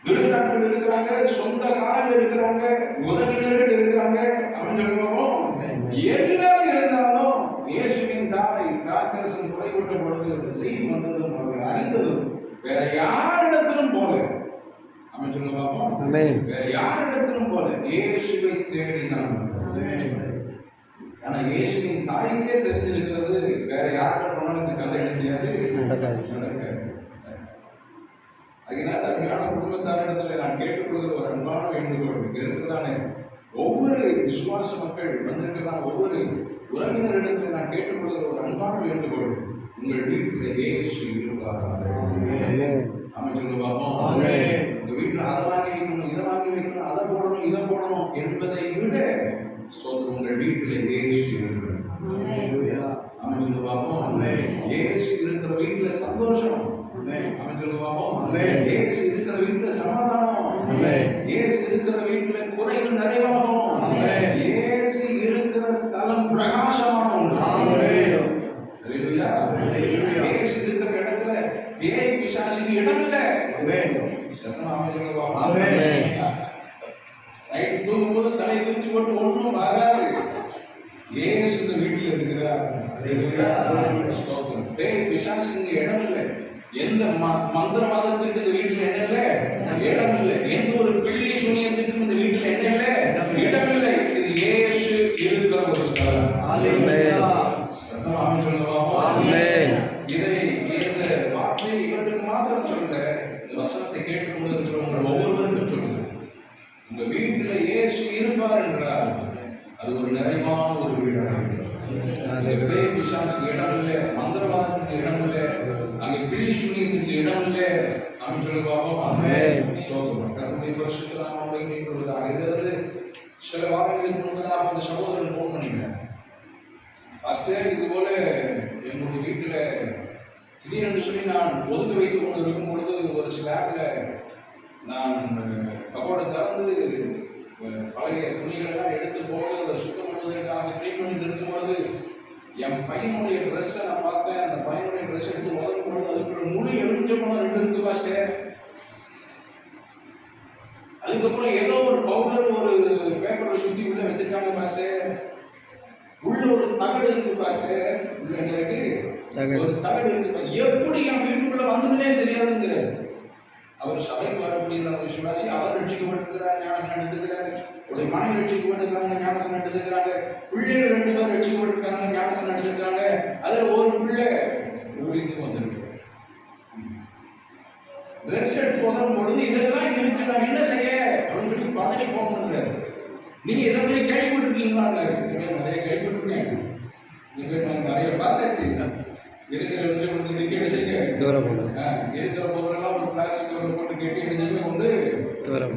விருந்தாட்கள் இருக்கிறாங்க, சொந்தக்காரர்கள் இருக்கிறாங்க, உறவினர்கள் இருக்கிறாங்க. அவங்க எல்லாம் இருந்தாலும் இயேசுவின் தாய் திராட்சரசம் குறைபட்ட பொழுது அந்த செய்தி வந்ததும் அவர்கள் அறிந்ததும் வேற யாரிடத்திலும் போல வேற யாரிடத்திலும் போல இயேசுவை தேடினான். ஆனா இயேசுவின் தாய்க்கே தெரிஞ்சிருக்கிறது வேற யார்கிட்ட போனாலும் இந்த கதை என்ன செய்யாது, நடக்காது. அதனால அருமையான குடும்பத்தாரிடத்துல நான் கேட்டுக்கொள்கிற ஒரு அன்பான வேண்டுகோள் இங்க இருக்குதானே, ஒவ்வொரு விசுவாச மக்கள் வந்திருக்கிறான், ஒவ்வொரு உறவினரிடத்துல நான் கேட்டுக்கொள்கிற ஒரு அன்பான வேண்டுகோள், உங்கள் வீட்டில் இயேசு இருப்பாராக. அமைச்சர் பார்ப்போம், உங்க வீட்டில் அதை வாங்கி வைக்கணும், இதை வாங்கி வைக்கணும், அதை போடணும், இதை போடணும் என்பதை விட உங்கள் வீட்டில் இயேசு இருக்கிறார். அமைச்சர் பார்ப்போம், இயேசு இருக்கிற வீட்டில் சந்தோஷம். இயேசு இருக்கிற வீட்டுல சமாதானம், இயேசு இருக்கிற வீட்டுல குறைகள் நிறைவாகும், இயேசு இருக்கிற ஸ்தலம் பிரகாசமான இயேசு இருக்கிற இடத்துல பேய் பிசாசுக்கு இடம் இல்லை. நைட்டு தூங்கும் போது தலை விரிச்சு போட்டு ஒன்றும் வராது. இயேசு இந்த வீட்டில் இருக்கிறார். பேய் பிசாசுக்கு இடம் இல்லை. எந்த மந்திரவாதத்துக்கு இந்த வீட்டில் என்ன இல்லை, இடம் இல்லை. எந்த ஒரு பிள்ளை சூனியத்துக்கும் இந்த வீட்டில் என்ன இல்லை, இடம் இல்லை. இது இயேசு இருக்கிற ஒரு ஸ்தலம். இதை இந்த வார்த்தையை இவர்களுக்கு மாத்திரம் சொல்ல, இந்த வசனத்தை கேட்டுக்கொண்டு இருக்கிறவங்க ஒவ்வொருவருக்கும் சொல்லுங்க, உங்க வீட்டில் இயேசு இருப்பார் என்றால் அது ஒரு நிறைவான ஒரு வீடாக இருக்கிறது. பேய் பிசாசுக்கு இடம் இல்லை, மந்திரவாதத்துக்கு இடம் இல்லை, அங்கே பில்லி சூனியத்துக்கு இடம் இல்லை. அப்படின்னு சொல்லி பார்ப்போம். கர்த்தருடைய பரிசுத்த நாமம் மகிமைப்படுவதாக. இதிலிருந்து சில வாரங்களுக்கு முன்பதாக அந்த சகோதரன் ஃபோன் பண்ணிட்டேன். பாஸ்டர், இது போல என்னுடைய வீட்டில் திடீரென்று சொல்லி நான் ஒதுக்க வைத்துக் கொண்டு இருக்கும் பொழுது ஒரு ஸ்லாப்ல நான் கபோர்டை திறந்து பழைய துணிகளெல்லாம் எடுத்து போட்டு அதை சுத்தம் பண்ணுவதற்காக க்ளீன் பண்ணிட்டு இருக்கும் பொழுது என் பையனுடைய ட்ரெஸ்ஸை நான் பார்த்தேன். அந்த பையனுடைய ட்ரெஸ் எடுத்து உதவும் பொழுது அதுக்குள்ள முழு எலுமிச்சம்பழம் 2 இருக்கு பாஸ்டர். அதுக்கப்புறம் ஏதோ ஒரு பவுடர் ஒரு பேப்பரை சுற்றி உள்ள வச்சிருக்காங்க பாஸ்டர். உள்ள ஒரு தகடு இருக்கு பாஸ்டர். உள்ள என்ன இருக்கு? ஒரு தகடு இருக்கு. எப்படி என் வீட்டுக்குள்ள வந்ததுன்னே தெரியாதுங்கிற அவர் சபைக்கு வரக்கூடிய விசுவாசி. அவர் ரட்சிக்கப்பட்டிருக்கிறார், ஞானசனம் எடுத்துக்கிறாரு. ஒரு மனைவி ரட்சிக்கப்பட்டிருக்கிறாங்க, ஞானசனம் எடுத்துக்கிறாங்க. பிள்ளைகள் 2 பேர் ரட்சிக்கப்பட்டிருக்காங்க, ஞானசனம் எடுத்துக்கிறாங்க. அதுல ஒரு பிள்ளை ஊழியத்துக்கு வந்திருக்கு. ட்ரெஸ் எடுத்து உதவும் பொழுது இதெல்லாம் இருக்கு, நான் என்ன செய்ய அப்படின்னு சொல்லி பதவி போன் பண்றாரு. நீங்க இதை மாதிரி கேள்விப்பட்டிருக்கீங்களா? நிறைய கேள்விப்பட்டிருக்கேன். நிறைய பார்த்தாச்சு. இருக்கிற கெட்டி என்ன செய்ய, இருக்கிற பொருளெல்லாம் ஒரு பிளாஸ்டிக் போட்டு கெட்டி என்ன செய்ய கொண்டு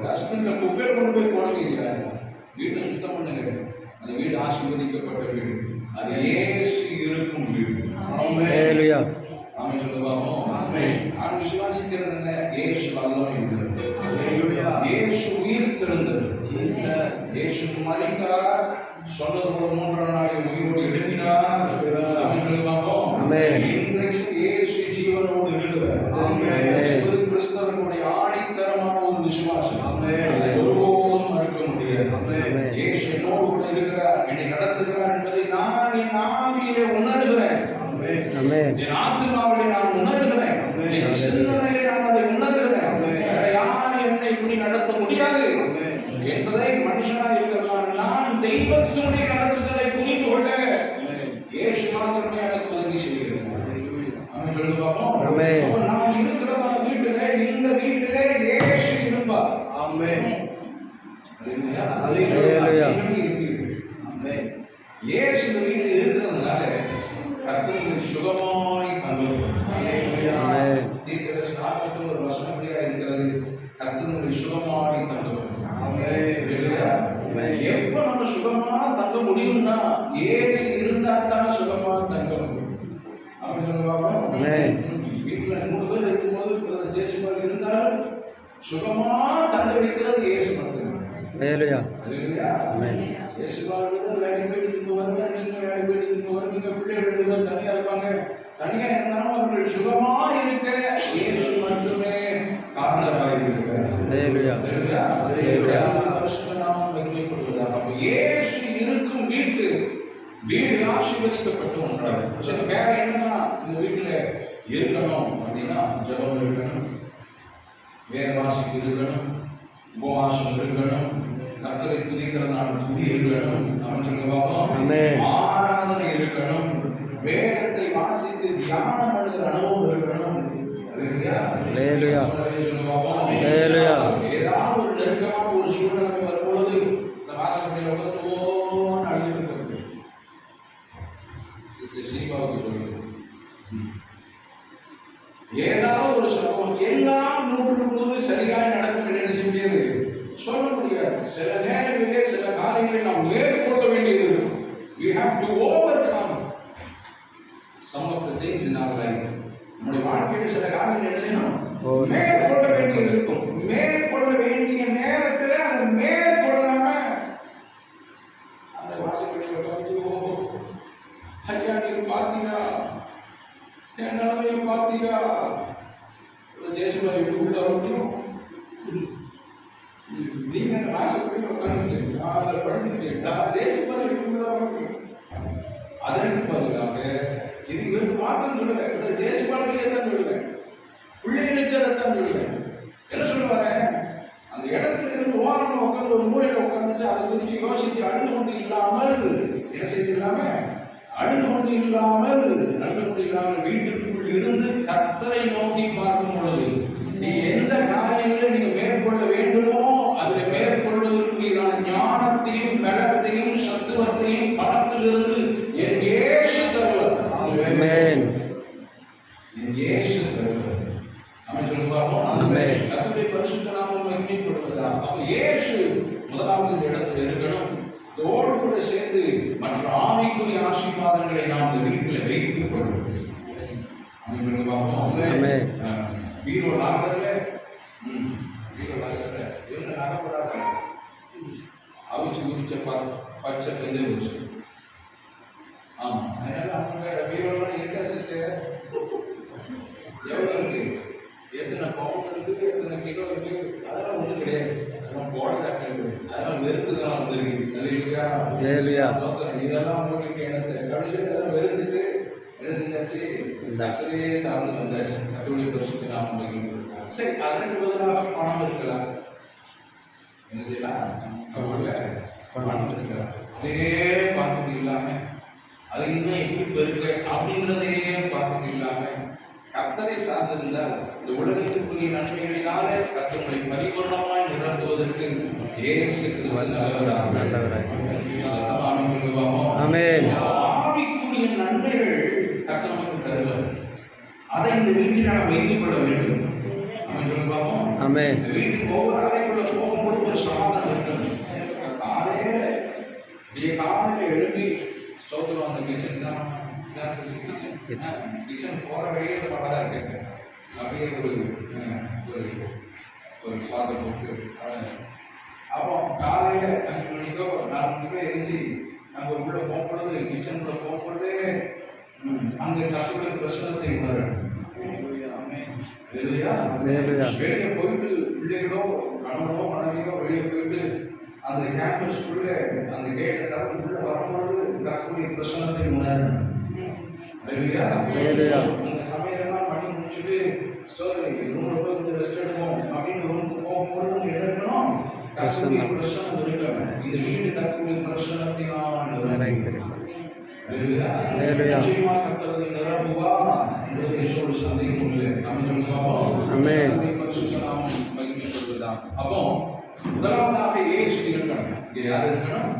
டஸ்ட்பின்ல குப்பையில கொண்டு போய் போடுவீங்க. வீட்டை சுத்தம் பண்ணுங்க. அந்த வீடு ஆசீர்வதிக்கப்பட்ட வீடு. அது இயேசு இருக்கும் வீடு. ஆமென் சொல்லுவாங்க. நான் விசுவாசிக்கிறது என்ன? இயேசு வல்லமை இருக்கிறது. இயேசு உயிர் திறந்தது. இயேசு மரித்தார், சொன்னது போல 3ஆம் நாள் உயிரோடு எழுப்பினார். ஆமென் சொல்லுவாங்க. இன்றைக்கு இயேசு ஜீவனோடு இருக்கிறார் என்பது கிறிஸ்தவனுடைய ஆணித்தரமான ஒரு விசுவாசம். ஒருபோதும் மறுக்க முடியாது. இயேசு என்னோடு கூட இருக்கிறார், என்னை நடத்துகிறார் என்பதை நான் என் ஆவியிலே உணர்கிறேன். என் ஆத்மாவிலே நான் உணர்கிறேன். என் சிந்தனையிலே நான் அதை உணர்கிறேன். யார் என்னை இப்படி நடத்த முடியாது என்பதை மனுஷனாக இருக்கிறான் நான் தெய்வத்தினுடைய நடத்துதலை புரிந்து கொள்ள இயேசு மாத்திரமே எனக்கு உதவி செய்கிறது. அவன் சொல்லி பார்ப்போம். நாம் இருக்கிறதான வீட்டிலே, இந்த வீட்டிலே இயேசு இருப்பார். இயேசு இந்த வீட்டில் இருக்கிறதுனால கர்த்தர் சுகமாய் தங்குவார். தீர்க்கதரிசன ஆகமத்தில் ஒரு வசனப்படியா இருக்கிறது, கர்த்தர் சுகமாய் தங்குவார். எப்ப நம்ம சுகமா தங்க முடியும்னா இயேசு இருந்தா தான் சுகமா தங்க முடியும். அவன் சொல்லுவாங்க, வீட்டுல 3 பேர் இருக்கும்போது ஜேசுபால் இருந்தாலும் சுகமா தங்க வைக்கிறது இயேசு மட்டும். இயேசுபால் வேலைக்கு போயிட்டு திரும்ப வருங்க, நீங்க வேலைக்கு போயிட்டு திரும்ப வருவீங்க. பிள்ளைகள் 2 பேர் தனியா இருப்பாங்க. தனியா இருந்தாலும் அவர்கள் சுகமா இருக்க இயேசு மட்டுமே காரணமாக இருக்கிறார். இயேசு இருக்கும் வீடு ஆசீர்வதிக்கப்பட்ட ஒன்றாக. சரி, வேற என்னன்னா இந்த வீட்டுல இருக்கணும் அப்படின்னா ஜெபம் இருக்கணும், வேத வாசிப்பு இருக்கணும், உபவாசம் இருக்கணும், கர்த்தரை துதிக்கிறதான துதி இருக்கணும், ஆராதனை இருக்கணும், வேதத்தை வாசித்து தியானம் பண்ணுகிற அனுபவம் இருக்கணும். ஏதாவது ஒரு நெருக்கமான ஒரு சூழ்நிலை வரும்பொழுது இந்த வாசப்படியில் உட்காந்து அழிவு சீமாவுக்கு சொல்லுங்க. ஏதாவது ஒரு சம்பவம் எல்லாம் 100% சரியாக நடக்கும் என்ன செய்ய முடியாது, சொல்ல முடியாது. சில நேரங்களிலே சில காரியங்களை நாம் மேற்கொள்ள வேண்டியது இருக்கும். We have to overcome some of the things in our life. நம்முடைய வாழ்க்கையில் சில காரியங்கள் என்ன செய்யணும், மேற்கொள்ள வேண்டியது இருக்கும். மேற்கொள்ள வேண்டிய நேரத்தில் அதை மேற்கொள்ளாம அந்த வாசப்படியில் உட்காந்து ஐயா நீங்க பார்த்தீங்களா, என் நிலைமையை பார்த்தீங்களா, தேசமாக உள்ள முடியும். நீங்க அந்த வாசப்படியில் உட்காந்துட்டீங்க, படிச்சுட்டீங்க, தேசமாக உள்ள முடியும். அதற்கு பதிலாக இது இவருக்கு மாத்திரம் சொல்லுவேன், இந்த தேசபாலத்திலே தான் சொல்லுவேன், பிள்ளைகளுக்கு அதைத்தான் சொல்லுவேன். என்ன சொல்லுவாங்க, அந்த இடத்துல இருந்து ஓரமாக உட்காந்து ஒரு மூலையில் உட்காந்துட்டு அதை குறித்து யோசித்து அழுது கொண்டு இல்லாமல் என்ன செய்யலாம அழுது கொண்டு இல்லாமல் நன்றி கொண்டு இல்லாமல் வீட்டுக்குள் இருந்து கர்த்தரை நோக்கி பார்க்கும் பொழுது நீ எந்த காரியங்களை நீங்க மேற்கொள்ள வேண்டுமோ அதில் மேற்கொள்வதற்கு ஞானத்தையும் பலத்தையும் சத்துவத்தையும் பலத்திலிருந்து என் ஆமென். கர்த்தருடைய பரிசுத்த நாமம் மகிமைப்படுவதாக. அப்ப இயேசு முதலாவது இந்த இடத்துல இருக்கணும். இதோடு கூட சேர்ந்து மற்ற ஆவிக்குரிய ஆசீர்வாதங்களை நாம் இந்த வீட்டில் வைத்துக் கொள்வோம். ஆமென். பீரோ லாக்கர்ல இவங்க நகப்படாத அவிச்சு குடிச்ச பச்சை பெந்த குடிச்சு. ஆமா, அதனால அவங்க பீரோல இருக்க சிஸ்டர் எவ்வளவு இருக்கு, எத்தனை பவுண்ட் இருக்குது, எத்தனை கிலோ இருக்கு, அதெல்லாம் ஒன்றும் கிடையாது. அதெல்லாம் போடதாக்க அதெல்லாம் வெறுத்துதான் வந்துருக்கு. இதெல்லாம் உங்களுக்கு எனக்கு கடைசியில் இதெல்லாம் வெறுத்துட்டு என்ன செஞ்சாச்சு, கர்த்தரையே சார்ந்து வந்தாச்சு. கர்த்தருடைய பரிசுத்த நாமம். சரி, அதற்கு பதிலாக பணம் இருக்கலாம், என்ன செய்யலாம், பணம் இருக்கலாம். அதே பார்த்துட்டு இல்லாம அது இன்னும் எப்படி பெருக்க அப்படின்றதே பார்த்துட்டு இல்லாம கர்த்தரை சார்ந்திருந்தால் இந்த உலகத்திற்குரிய நன்மைகளினால கர்த்தரை பரிபூர்ணமாய் நிரப்புவதற்கு இயேசு கிறிஸ்து நல்லவராய். ஆமென். ஆவிக்குரிய நன்மைகள் கர்த்தர் நமக்கு தருவார். அதை இந்த வீட்டில் நாம் வைத்துக் கொள்ள வேண்டும். ஆமென். இந்த வீட்டுக்கு ஒவ்வொரு அறைக்குள்ள போகும்போது ஒரு சமாதானம் இருக்கணும். காலையில எழுப்பி சோத்துருவோம். அந்த கிச்சன் தான் கிச்சன் போற வழியே சமாதானம் இருக்கு. அப்படியே ஒரு பாத்திரம் போட்டு அப்போ காலையில 5 மணிக்கோ 4 மணிக்கோ எழுச்சி நாங்கள் உள்ள போகும்பொழுது கிச்சனுக்குள்ள போகும்பொழுது அங்க கற்றுடைய பிரச்சனத்தை உணரணும். வெளியே போயிட்டு பிள்ளைகளோ கணவனோ மனைவியோ வெளியே போயிட்டு அந்த கேம்பஸ்க்குள்ள அந்த கேட்டை தவிர உள்ள வரும்பொழுது கற்றுடைய பிரச்சனத்தை உணரணும். அந்த சமையலெல்லாம் பண்ணி முடிச்சுட்டு ரூம்ல போய் கொஞ்சம் ரெஸ்ட் எடுப்போம் அப்படின்னு ரூமுக்கு போகும்போது நம்ம எடுக்கணும். கற்றுடைய பிரச்சனம் இருக்கணும். இந்த வீடு கற்றுடைய பிரச்சனத்தினால் கத்துறதை நிரப்புவா என்பது எந்த ஒரு சந்தேகமும் இல்லை. அப்போ முதலாவதாக இயேசு இருக்கணும். யார் இருக்கணும்?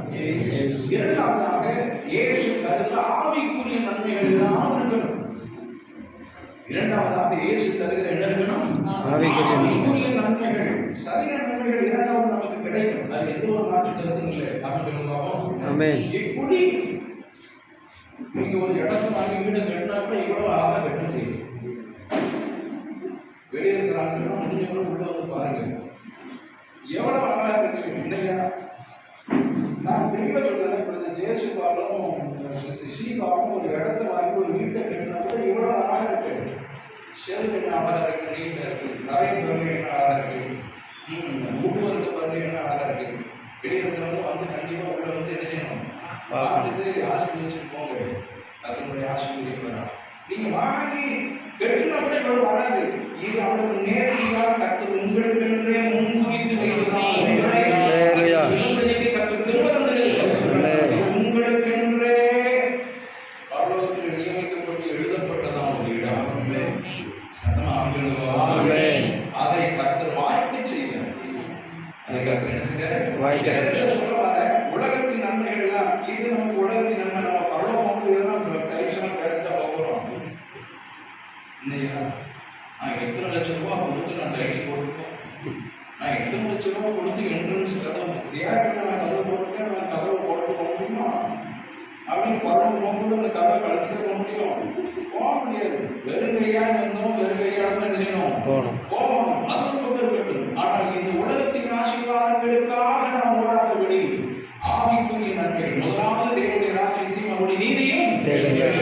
இரண்டாவதாக இயேசு தருகிற ஆவிக்குரிய நன்மைகள் எல்லாம் இருக்கணும். இரண்டாவதாக இயேசு தருகிற என்ன இருக்கணும்? ஆவிக்குரிய நன்மைகள். சரீர நன்மைகள் இரண்டாவது நமக்கு கிடைக்கும். அது எந்த ஒரு மாற்று கருத்தும் இல்லை. எப்படி நீங்க ஒரு இடத்தை வாங்கி வீடு கட்டினா கூட இவ்வளவு அழகா கட்ட முடியும். வெளியே இருக்கிறாங்க முடிஞ்ச கூட உள்ள வந்து பாருங்க எவ்வளவு அழகா இருக்கு இல்லையா? நான் தெளிவா சொல்றேன். இப்ப இந்த ஜேசுபாலும் ஸ்ரீபாலும் ஒரு இடத்தை வாங்கி ஒரு வீட்டை கட்டினா கூட இவ்வளவு அழகா இருக்கு. ஷெல் என்ன அழகா இருக்கு, நீட்டா இருக்கு, தரையை பாருங்க என்ன அழகா இருக்கு, ஊடுவருக்கு பாருங்க என்ன அழகா இருக்கு. வெளியே இருக்கிறவங்க வந்து கண்டிப்பா உள்ள வந்து என்ன செய்யணும், பார்த்துட்டு ஆசீர்வதிச்சுட்டு போங்க. கர்த்தருடைய ஆசீர்வாதம் நீங்க வாங்கி கட்டினா கூட இவ்வளவு வராது. இது அவனுக்கு நேரடியாக கர்த்தர் உங்களுக்கென்றே முன்குறித்து வைக்கிறார். கர்த்தர் திருவரந்தரே உங்களுக்கென்றே பரலோகத்தில் நியமிக்கப்பட்டு எழுதப்பட்டதான் ஒரு இடம். அதை கர்த்தர் வாய்க்க செய்தார். அதை கர்த்தர் என்ன செய்தார்? சொல்லுவாங்க உலகத்தின் நன்மைகள் எல்லாம் இது நமக்கு உலகத்தின் நன்மை. நம்ம பரலோகம் இதெல்லாம் டைப்ஸ்லாம் கேட்டுட்டா போகிறோம் இல்லையா? நான் எத்தனை லட்சம் ரூபா கொடுத்து நான் டைப்ஸ் போட்டுருக்கேன். நான் எத்தனை லட்சம் ரூபா கொடுத்து என்ட்ரன்ஸ் கதவு தியேட்டரில் நான் கதவு போட்டுருக்கேன். நான் கதவை போட்டு போக முடியுமா அப்படின்னு பரவல் போகும்போது அந்த கதவை கலந்துட்டு போக முடியும்? போக முடியாது. வெறும் கையாக இருந்தோம், வெறும் கையாக என்ன செய்யணும்? போகணும். அது ஒரு பக்கம் இருக்கட்டும். ஆனால் இந்த உலகத்தின் ஆசீர்வாதங்களுக்காக நாம் ஓடாதபடி ஆவிக்குரிய நன்மைகள் முதலாவது தேவனுடைய ராஜ்யத்தையும் அவருடைய நீதியும் தேடுங்கள்,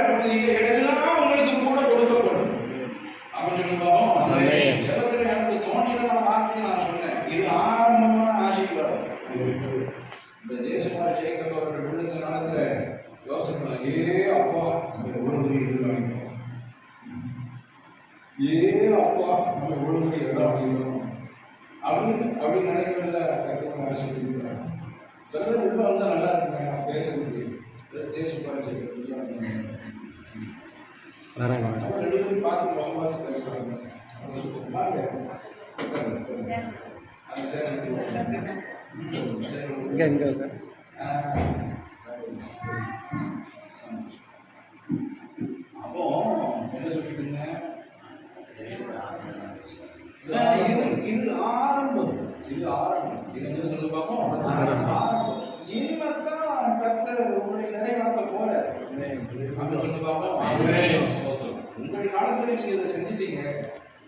அப்பொழுது இவைகளெல்லாம் உங்களுக்கு கூட கொடுக்கப்படும். அப்படின்னு பாப்போம். ஜெபத்தில் எனக்கு தோன்றின வார்த்தையை நான் சொன்னேன். இது ஆரம்பமான ஆசீர்வாதம். இந்த ஜெயசுமார் ஜெயக்கப் அவர்கள் உள்ளத்தை நடந்த யோசனை, அப்பா எவ்வளவு பெரிய அப்பா நம்ம எவ்வளவு பெரிய இடம் வாங்கிக்கணும் அப்படி நினைக்கிறத கற்றுக்க ஆசீர்வதிக்கிறாங்க. உள்ள வந்தா நல்லா இருக்குங்க. நான் பேசுறது ஜெயசுமார் ஜெயக்கப் ரெண்டு பேரும் பார்த்து பார்த்து பேசுறாங்க. அப்போ என்ன சொல்லிட்டுங்க, இது ஆரம்பம். இது ஆரம்பம். இது என்ன சொல்லி பார்ப்போம்? ஆரம்பம். இனிமேதான் கர்த்தர் உங்களை நிறைவாக்க போறார். அப்படி சொல்லி பார்ப்போம். உங்கள் காலத்துல நீங்க இதை செஞ்சிட்டீங்க.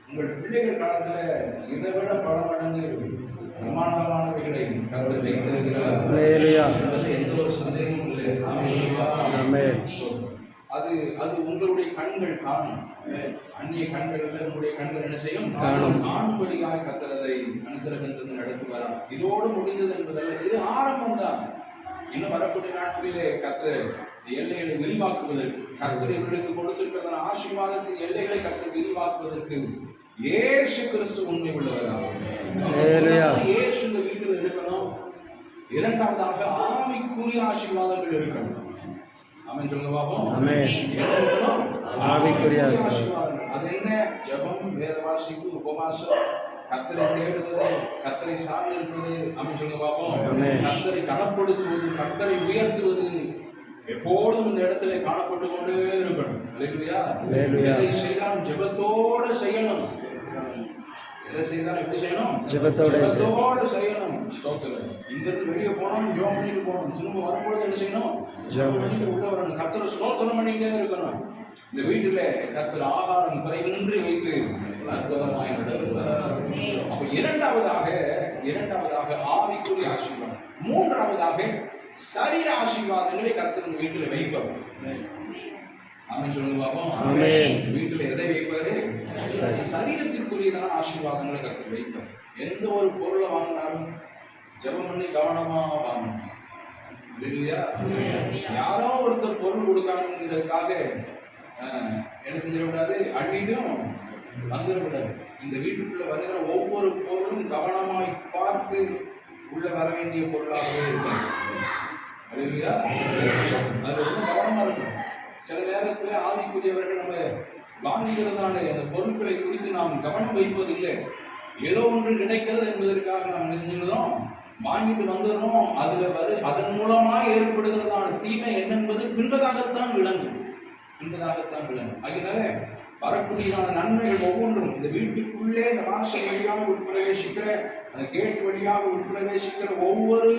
உங்கள் பிள்ளைகள் காலத்துல இதை விட பல மடங்கு பிரமாண்டமானவைகளை கர்த்தர் வைத்திருக்கிறார். எந்த ஒரு சந்தேகமும் இல்லை. அது அது உங்களுடைய கண்கள் காணும். அந்நிய கண்கள்ல உங்களுடைய கண்கள் என்ன செய்யும்? காணும்படியாக கர்த்தரை அனுகிரகத்திற்கு நடத்தி வரான். இதோடு முடிந்தது என்பதல்ல, இது ஆரம்பம் தான். இன்னும் வரக்கூடிய நாட்களிலே கர்த்தர் எல்லைகளை விரிவாக்குவதற்கு, கர்த்தர் இவர்களுக்கு கொடுத்திருக்கிற ஆசீர்வாதத்தின் எல்லைகளை கர்த்தர் விரிவாக்குவதற்கு இயேசு கிறிஸ்து உண்மை உள்ளவராக இயேசு இந்த வீட்டில் இருக்கணும். இரண்டாவதாக ஆவிக்குரிய ஆசீர்வாதங்கள் இருக்கணும். ஆமென் சொல்லுங்க பாப்போம். ஆமென். என்ன இருக்கணும்? ஆவிக்குரிய ஆசீர்வாதம். அது என்ன? ஜெபம், வேத வாசிப்பு, உபவாசம், கர்த்தரை தேடுவது, கர்த்தரை சார்ந்து இருப்பது. ஆமென் சொல்லுங்க பாப்போம். கர்த்தரை கனப்படுத்துவது, கர்த்தரை உயர்த்துவது எப்போதும் இந்த இடத்துல காணப்பட்டு கொண்டே இருக்கணும். அல்லேலூயா. எதை செய்தாலும் ஜெபத்தோட செய்யணும். எதை செய்தாலும் எப்படி செய்யணும்? ஜெபத்தோட செய்யணும். ஸ்தோத்திரம். இங்கிருந்து வெளியே போனோம், ஜெபம் பண்ணிட்டு போகணும். திரும்ப வரும்பொழுது என்ன செய்யணும்? ஜெபம் பண்ணிட்டு உள்ள வரணும். கர்த்தரை ஸ்தோத்திரம் பண்ணிட்டே இருக்கணும். இந்த வீட்டில கர்த்தர் ஆகாரம் குறைவின்றி வைத்து அற்புதமாய் நடத்துவார். அப்ப இரண்டாவதாக ஆவிக்குரிய ஆசீர்வாதம். மூன்றாவதாக சரீர ஆசீர்வாதங்களை கர்த்தர் வீட்டில் வைப்பார். ஆமென் சொல்லுங்க பாப்போம். ஆமென். வீட்டில் எதை வைப்பாரு? சரீரத்திற்குரியதான ஆசீர்வாதங்களை கர்த்தர் வைப்பார். எந்த ஒரு பொருளை வாங்கினாலும் ஜெபம் பண்ணி கவனமா வாங்கணும். இல்லையா? யாரோ ஒருத்தர் பொருள் கொடுக்காங்கிறதுக்காக என்ன செஞ்சிடக்கூடாது? அள்ளிட்டும் வந்துடக்கூடாது. இந்த வீட்டுக்குள்ள வருகிற ஒவ்வொரு பொருளும் கவனமாய் பார்த்து உள்ள வர வேண்டிய பொருளாகவே இருக்கும். இல்லையா? அது ரொம்ப கவனமா இருக்கும். சில நேரத்தில் ஆவிக்குரியவர்கள் நம்ம வாங்குகிறதான அந்த பொருட்களை குறித்து நாம் கவனம் வைப்பதில்லை. ஏதோ ஒன்று கிடைக்கிறது என்பதற்காக நாம் என்ன செஞ்சிருந்தோம்? வாங்கிட்டு வந்துடுறோம். அதன் மூலமாக ஏற்படுகிறதான தீமை என்னென்பது பின்பதாகத்தான் விளங்கும். அதனால வரக்கூடியதான நன்மைகள் ஒவ்வொன்றும் இந்த வீட்டுக்குள்ளே இந்த வாசல் வழியாக உட்பிரவேசிக்கிற, அந்த கேட் வழியாக உட்பிரவேசிக்கிற ஒவ்வொரு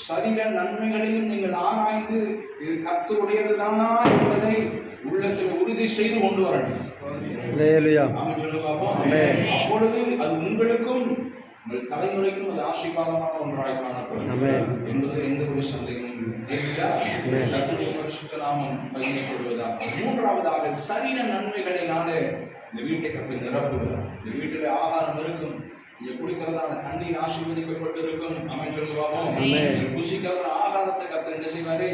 சரீர நன்மைகளையும் நீங்கள் ஆராய்ந்து இது கர்த்தருடையதுதானா என்பதை உள்ளத்தில் உறுதி செய்து கொண்டு வரணும். அப்பொழுது அது உங்களுக்கும் உங்கள் தலைமுறைக்கும் அது ஆசீர்வாதமான ஒன்றாய் காணப்படும் என்பது எந்த ஒரு சந்தேகமும் இல்லை. கர்த்தருடைய பரிசுத்த நாமம் பகிரப்படுவதாக. மூன்றாவதாக சரீர நன்மைகளை நானே இந்த வீட்டை கர்த்தர் நிரப்புகிறார். இந்த வீட்டில் ஆகாரம் இருக்கும், இங்க குடிக்கிறதான தண்ணீர் ஆசீர்வதிக்கப்பட்டிருக்கும். ஆமென் சொல்லுவாங்க. புசிக்கிறதான ஆகாரத்தை கர்த்தர் என்ன செய்வாரு?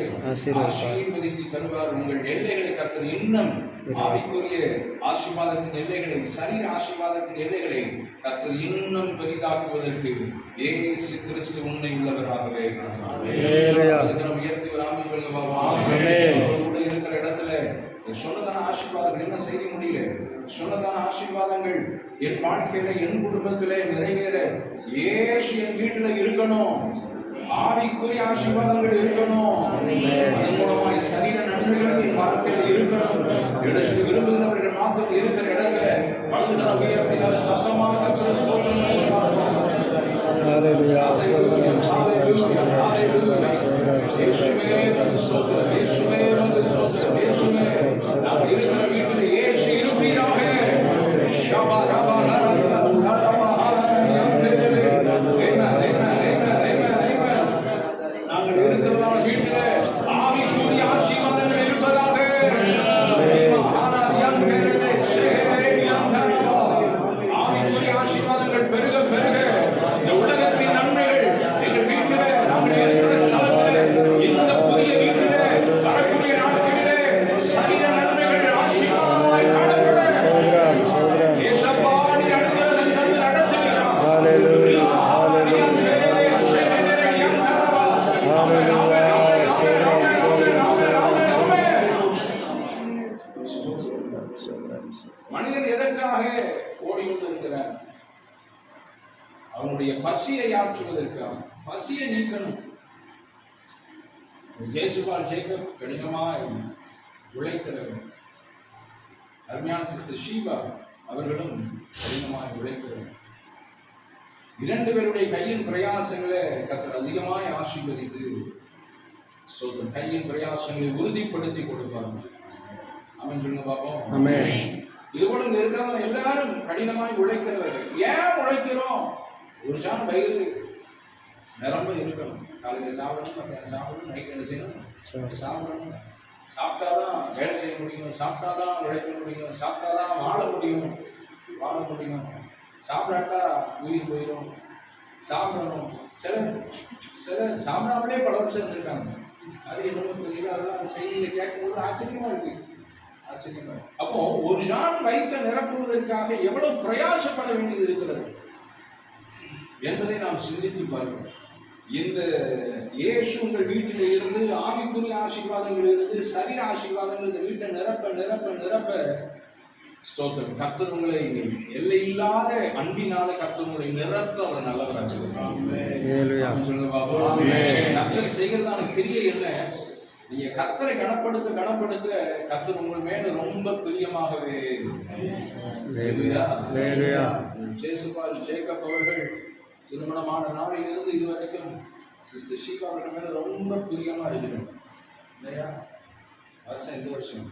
ஆசீர்வதித்து தருவார். உங்கள் எல்லைகளை கர்த்தர் இன்னும் ஆவிக்குரிய ஆசீர்வாதத்தின் எல்லைகளை, சரீர ஆசீர்வாதத்தின் எல்லைகளை கர்த்தர் இன்னும் பெரிதாக்குவதற்கு இயேசு கிறிஸ்து உண்மை உள்ளவராகவே இருக்கிறார். உயர்த்தி ஒரு ஆமென் சொல்லுவாங்க. கூட இருக்கிற இடத்துல சொன்னதான ஆசீர்வாதங்கள் என்ன செய்ய முடியல. சொன்னதான ஆசீர்வாதங்கள் என் வாழ்க்கையில, என் குடும்பத்திலே நிறைவேற இயேசு என் வீட்டுல இருக்கணும். ஆவிக்குரிய ஆசீர்வாதங்கள் இருக்கணும். அதன் மூலமாய் சரீர நன்மைகள் என் வாழ்க்கையில் இருக்கணும். இடத்தில் விரும்புகிறவர்கள் மாத்திரம் இருக்கிற இடத்துல வலதுகர உயர்த்தினால சத்தமாக கர்த்தரை ஸ்தோத்திரம் பண்ணுவார்கள். ஹalleluya. மனிதன் எதற்காக ஓடிக்கொண்டிருக்கிறார்? அவனுடைய பசியை ஆற்றுவதற்காக. பசியை நீக்கணும். ஜேசுபால் ஜேக்கப் கடினமாய் உழைக்கிறவர். அருமையான சிஸ்டர் ஷீபா அவர்களும் கடினமாய் உழைக்கிறவர். 2 பேருடைய கையின் பிரயாசங்களை கர்த்தர் அதிகமாய் ஆசீர்வதித்து ஸ்தோத்திரம். கையின் பிரயாசங்களை உறுதிப்படுத்தி கொடுப்பாங்க. ஆமென் சொல்லுங்க பாப்போம். ஆமென். இது போல இங்க இருக்கிறவங்க எல்லாரும் கடினமாய் உழைக்கிறவர்கள். ஏன் உழைக்கிறோம்? ஒரு சான் வயிறு நிரம்ப இருக்கணும். காலையில சாப்பிடணும், மத்தியானம் சாப்பிடணும், நைட் என்ன செய்யணும்? சாப்பிடணும். சாப்பிட்டாதான் வேலை செய்ய முடியும், சாப்பிட்டாதான் உழைக்க முடியும், சாப்பிட்டாதான் வாழ முடியும். சாப்பிடாட்டா உயிர் போயிடும். சாப்பிடணும். சில சாப்பிடாமலே பல வருஷம் இருந்திருக்காங்க. அது என்னமோ தெரியல. அதெல்லாம் அந்த செய்தியை கேட்கும்போது ஆச்சரியமா இருக்கு. அப்போ ஒரு ஜான் வயிற்றை நிரப்புவதற்காக எவ்வளவு பிரயாசப்பட வேண்டியது இருக்கிறது என்பதை நாம் சிந்தித்து பார்க்கிறோம். இந்த இயேசு உங்கள் வீட்டில் இருந்து ஆவிக்குரிய ஆசீர்வாதங்கள் இருந்து சரீர ஆசீர்வாதங்கள் இந்த வீட்டை நிரப்ப நிரப்ப நிரப்ப ஸ்தோத்திரம். கர்த்தர் உங்களை எல்லை இல்லாத அன்பினால கர்த்தர் உங்களை நிரப்ப அவர் நல்லவராக கர்த்தர் செய்கிறதான கிரியை என்ன? நீங்க கர்த்தரை கனப்படுத்த கர்த்தர் உங்கள் மேல ரொம்ப பிரியமாகவே. ஜேக்கப் அவர்கள் திருமணமான நாளில் இருந்து இதுவரைக்கும் சிஸ்டர் ஷீபா அவர்கள் மேல ரொம்ப பிரியமா இருக்கிறோம் இல்லையா? வருஷம் எந்த வருஷம்?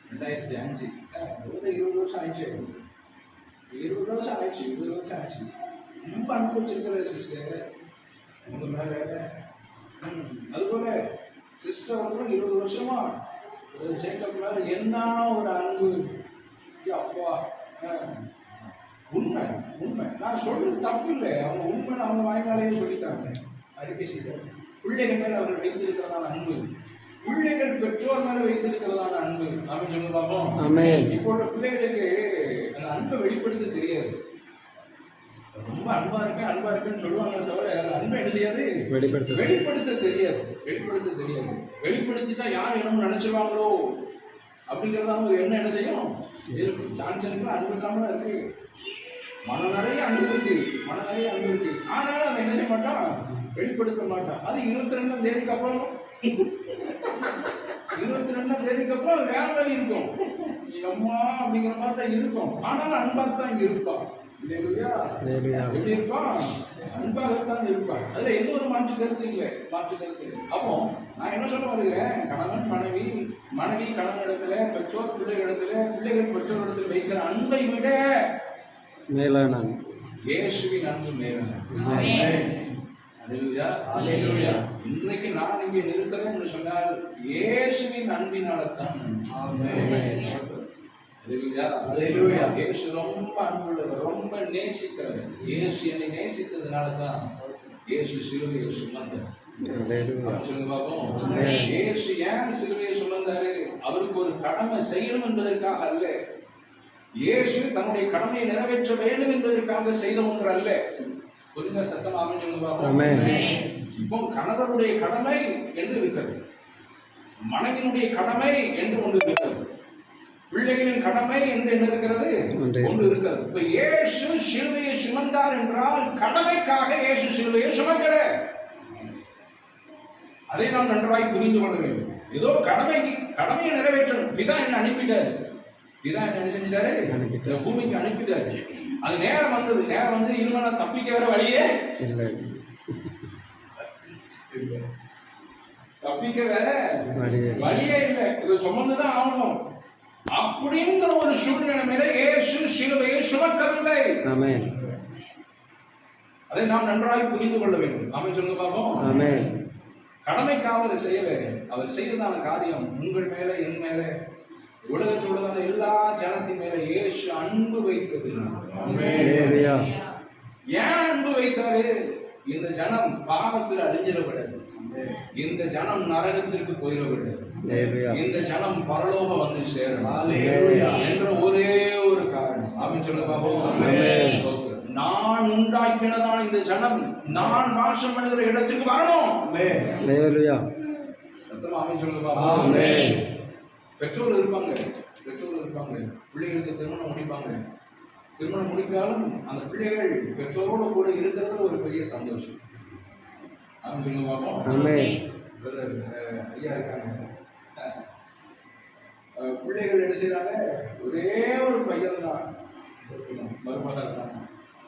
2005. 20 வருஷம் ஆயிடுச்சு. 20 வருஷம் ஆயிடுச்சு. ரொம்ப அனுபவிச்சிருக்கிற சிஸ்டர் உங்க மேல. அதுபோல சிஸ்டர் அவர்களும் 20 வருஷமா ஜேக்கப் மேல என்ன ஒரு அன்பு. அப்பா உண்மை நான் சொல்றது தப்பு இல்லை. அவங்க உண்மை அவங்க வாய்நாளையே சொல்லிட்டாங்க. அறிக்கை செய்தார். பிள்ளைகள் மேல அவர்கள் வைத்திருக்கிறதான அன்பு, பிள்ளைகள் பெற்றோர் மேல வைத்திருக்கிறதான அன்பு. நாம சொல்லி பார்ப்போம். இப்போ உள்ள பிள்ளைகளுக்கு அந்த அன்பை வெளிப்படுத்த தெரியாது. ரொம்ப அன்பா இருக்குன்னு சொல்லுவாங்க தவிர அன்பை என்ன செய்யாது? வெளிப்படுத்த தெரியாது. வெளிப்படுத்திட்டா யார் என்னமோ நினைச்சிருவாங்களோ அப்படிங்கிறதான ஒரு எண்ணம் என்ன செய்யும்? சான்சனுக்கு அன்பு இல்லாம இருக்கு. மன நிறைய அன்பு இருக்கு. ஆனாலும் அதை என்ன செய்ய மாட்டான்? வெளிப்படுத்த மாட்டான். அது 22ஆம் தேதிக்கு அப்புறம் 22ஆம் தேதிக்கு அப்புறம் வேற மாதிரி இருக்கும். அம்மா அப்படிங்கிற மாதிரி தான் இருக்கும். ஆனாலும் அன்பாகத்தான் இங்க இருப்பான். எப்படி இருப்பான்? அன்பாகத்தான் இருப்பான். அதுல எந்த ஒரு மாற்று கருத்து இல்லை. அப்போ நான் என்ன சொல்ல வருகிறேன்? கணவன் மனைவி கணவனிடத்துல, பெற்றோர் பிள்ளைகளிடத்துல, பிள்ளைகள் பெற்றோரிடத்துல வைக்கிற அன்பை விட மேலான இயேசுவின் அன்பு மேலான. இன்றைக்கு நான் இங்கே இருக்கிறேன் என்று சொன்னால் இயேசுவின் அன்பினால்தான். இயேசு ரொம்ப அன்புள்ளவர், ரொம்ப நேசிக்கிறவர். இயேசு என்னை நேசித்ததுனால தான் இயேசு சிலுவையை சுமந்தார். இயேசு ஏன் சிலுவையை சுமந்தாரு? அவருக்கு ஒரு கடமை செய்யணும் என்பதற்காக அல்ல. இயேசு தன்னுடைய கடமையை நிறைவேற்ற வேண்டும் என்பதற்காக செய்த ஒன்று அல்ல. புரிந்த சத்தம் அமைஞ்சு. இப்போ கணவருடைய கடமை என்று இருக்கிறது, மனைவியினுடைய கடமை என்று ஒன்று இருக்கிறது, பிள்ளைகளின் கடமை என்று என்ன இருக்கிறது? ஒன்று இருக்கிறது. இப்ப இயேசு சிலுவையை சுமந்தார் என்றால் கடமைக்காக இயேசு சிலுவையை சுமக்கிற. அதை நாம் நன்றாய் புரிந்து கொள்ள வேண்டும். ஏதோ கடமையை நிறைவேற்றணும். பிதா என்ன அனுப்பிட்டாரு. பிதா என்ன செஞ்சிட்டாரு? பூமிக்கு அனுப்பிட்டாரு. அது நேரம் வந்தது. இனிமே நான் தப்பிக்க வேற வழியே இல்லை. தப்பிக்க வேற வழியே இல்லை. இதை சுமந்துதான் ஆகணும் அப்படிங்கிற ஒரு சூழ்நிலையில இயேசு சிலுவையை சுமக்கவில்லை. அதை நாம் நன்றாய் புரிந்து கொள்ள வேண்டும். ஆமென் சொல்லுங்க பாப்போம். கடமைக்காக அவர் செய்யல. அவர் செய்ததான காரியம் உங்கள் மேல, என் மேல, உலகத்தில் உள்ளதான எல்லா ஜனத்தின் மேல இயேசு அன்பு வைத்தது. ஏன் அன்பு வைத்தாரு? இந்த ஜனம் பாவத்தில் அழிஞ்சிடப்படாது. இந்த ஜனம் நரகத்திற்கு போயிடப்படாது. இந்த ஜனம் பரலோகம் வந்து சேரும் என்ற ஒரே ஒரு காரணம். அப்படின்னு சொல்ல பாப்போம். நான் உண்டாக்கினதான இந்த ஜனம் நான் வாசம் பண்ணுகிற இடத்துக்கு வரணும். அப்படின்னு சொல்ல பாப்போம். பெற்றோர் இருப்பாங்க, பிள்ளைகளுக்கு திருமணம் முடிப்பாங்க. திருமணம் முடித்தாலும் அந்த பிள்ளைகள் பெற்றோரோடு கூட இருக்கிறது ஒரு பெரிய சந்தோஷம். அப்படின்னு சொல்லுங்க பார்ப்போம். ஐயா இருக்காங்க, பிள்ளைகள் என்ன செய்யறாங்க? ஒரே ஒரு பையன் தான், மருமகன் தான்.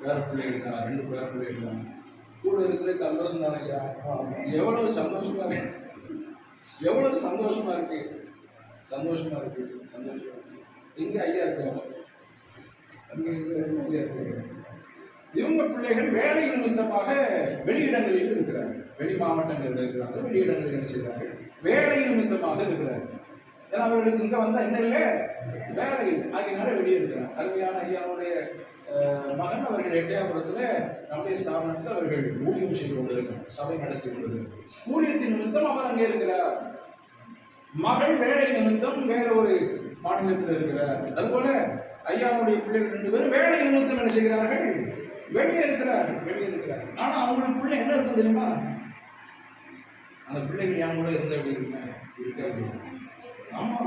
பேர பிள்ளைகள் தான், 2 பேர பிள்ளைகள் தான். கூட இருக்கிற சந்தோஷம் தானையா? எவ்வளவு சந்தோஷமா இருக்கு, எவ்வளவு சந்தோஷமா இருக்கு, சந்தோஷமா இருக்கு, சந்தோஷமா இருக்கு. எங்க ஐயா இருக்காங்க, அங்க ஐயா இருக்காங்க. இவங்க பிள்ளைகள் வேலை நிமித்தமாக வெளியிடங்களில் இருக்கிறார்கள், வெளி மாவட்டங்களில் இருக்கிறாங்க, வெளியிடங்களில் என்ன செய்கிறார்கள், வேலை நிமித்தமாக இருக்கிறார்கள். ஏன்னா அவர்களுக்கு இங்க வந்தா என்ன இல்லை, வேலை இல்லை, ஆகியனால வெளியே இருக்கிறாங்க. அருமையான ஐயாவுடைய மகன் அவர்கள் எட்டயபுரத்துல நம்முடைய ஸ்தாபனத்தில் அவர்கள் ஊழியம் செய்து கொண்டிருக்கிறார், சபை நடத்தி கொண்டிருக்கிறார். ஊழியத்தின் நிமித்தம் அவர் அங்கே இருக்கிறார். மகள் வேலை நிமித்தம் வேற ஒரு மாநிலத்தில் இருக்கிறார். அதுபோல ஐயாவுடைய பிள்ளைகள் 2 பேரும் வேலை நிமித்தம் என்ன செய்கிறார்கள், வெளியே இருக்கிறார்கள், வெளியே இருக்கிறார்கள். ஆனா அவங்களுக்கு பிள்ளை என்ன இருக்கும் தெரியுமா, அந்த பிள்ளைகள் என் கூட இருந்த எப்படி இருக்காங்க, இருக்காது. ஆமா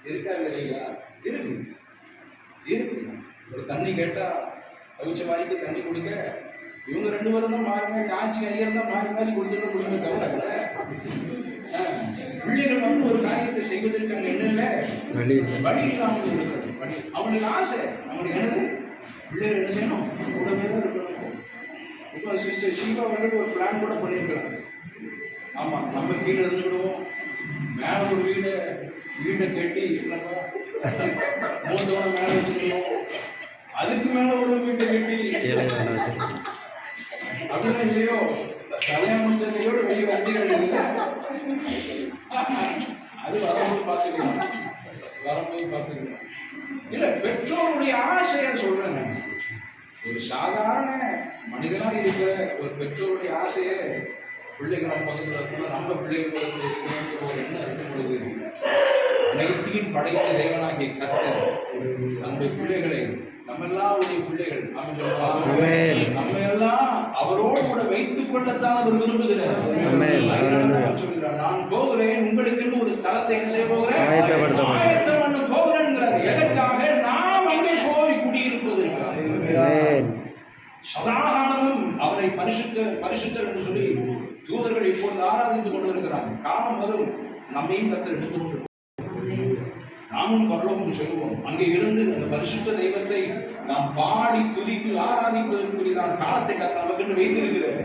இருக்காது இல்லையா, இருக்கு இருக்கு. ஒரு தண்ணி கேட்டா தவிச்ச வாய்க்கு தண்ணி குடிக்க இவங்க 2 பேரும் தான் மாறி மாறி, ஆட்சி ஐயர் தான் மாறி மாறி கொடுத்துட்டு குடிமை தவிர பிள்ளைகள் வந்து ஒரு காரியத்தை செய்வதற்கு அங்க என்ன இல்லை, வழி இல்லாமல் இருக்கிறது. வழி அவங்களுக்கு ஆசை, அவங்களுக்கு என்னது, பிள்ளைகள் என்ன செய்யணும், கூடவே தான் இருக்கணும். இப்போ சிஸ்டர் ஷீபா வந்து ஒரு பிளான் கூட பண்ணியிருக்கலாம். ஆமா, நம்ம கீழே இருந்துக்கிடுவோம், மேல ஒரு வீட்டை கட்டி மூத்தோட மேல வச்சுக்கணும், அதுக்கு மேல ஒரு வீட்டை கட்டி அப்படின்னா இல்லையோ, கல்யாணம் முடிச்சதையோடு வெளியே வண்டிகள் அது வரும்போது பார்த்துக்கலாம், வரும்போது பார்த்துக்கலாம். இல்ல, பெற்றோருடைய ஆசையை சொல்றேன். ஒரு சாதாரண மனிதனா இருக்கிற ஒரு பெற்றோருடைய ஆசையை பிள்ளைகள் நம்ம பக்கத்தில் இருக்கணும், நம்ம பிள்ளைகள் பக்கத்தில் இருக்கணும்ன்ற ஒரு எண்ணம் இருக்கும் பொழுது அனைத்தையும் படைத்த தேவனாகிய கர்த்தர் நம்முடைய பிள்ளைகளை, நம்ம எல்லாருடைய பிள்ளைகள் நம்ம எல்லாம் அவரோடு கூட வைத்துக் கொள்ளத்தான் அவர் விரும்புகிறார். சொல்கிறார், நான் போகிறேன் உங்களுக்கு ஒரு ஸ்தலத்தை என்ன செய்ய போகிறேன், ஆயத்தம் பண்ண போகிறேன். எதற்காக? நாம் அங்கே போய் குடியிருப்பதற்காக. சதாகாலமும் அவரை பரிசுத்தர் என்று சொல்லி தூதர்கள் இப்பொழுது ஆராதித்துக் கொண்டிருக்கிறாங்க. காலம் வரும், நம்மையும் கர்த்தர் எடுத்துக்கொண்டு நாமும் பரலோகம் செல்வோம். அங்கே இருந்து அந்த பரிசுத்த தெய்வத்தை நாம் பாடி துதித்து ஆராதிப்பதற்குரிய காலத்தை கர்த்தர் நமக்கு வைத்திருக்கிறார்.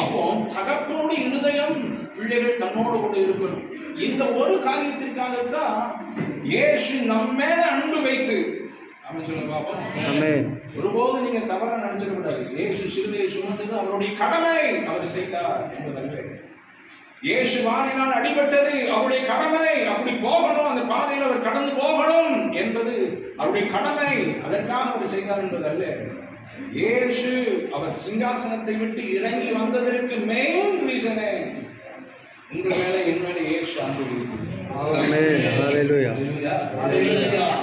அப்போ தகப்பனுடைய இருதயம் பிள்ளைகள் தன்னோடு கூட இருக்கணும். இந்த ஒரு காரியத்திற்காகத்தான் இயேசு நம்ம அன்பு வைத்து ஒருபோது நீங்க தவறா நினைச்சிட கூடாது. இயேசு சிலுவையை சுமந்தது அவருடைய கடமை, அவர் செய்தார் என்பதல்ல. இயேசு வாரினால் அடிபட்டது அவருடைய கடமை, அப்படி போகணும், அந்த பாதையில் அவர் கடந்து போகணும் என்பது அவருடைய கடமை, அதற்காக அவர் செய்தார் என்பதல்ல. இயேசு அவர் சிங்காசனத்தை விட்டு இறங்கி வந்ததற்கு மெயின் ரீசனே உங்கள் மேல என் மேல இயேசு அன்பு வைத்தது.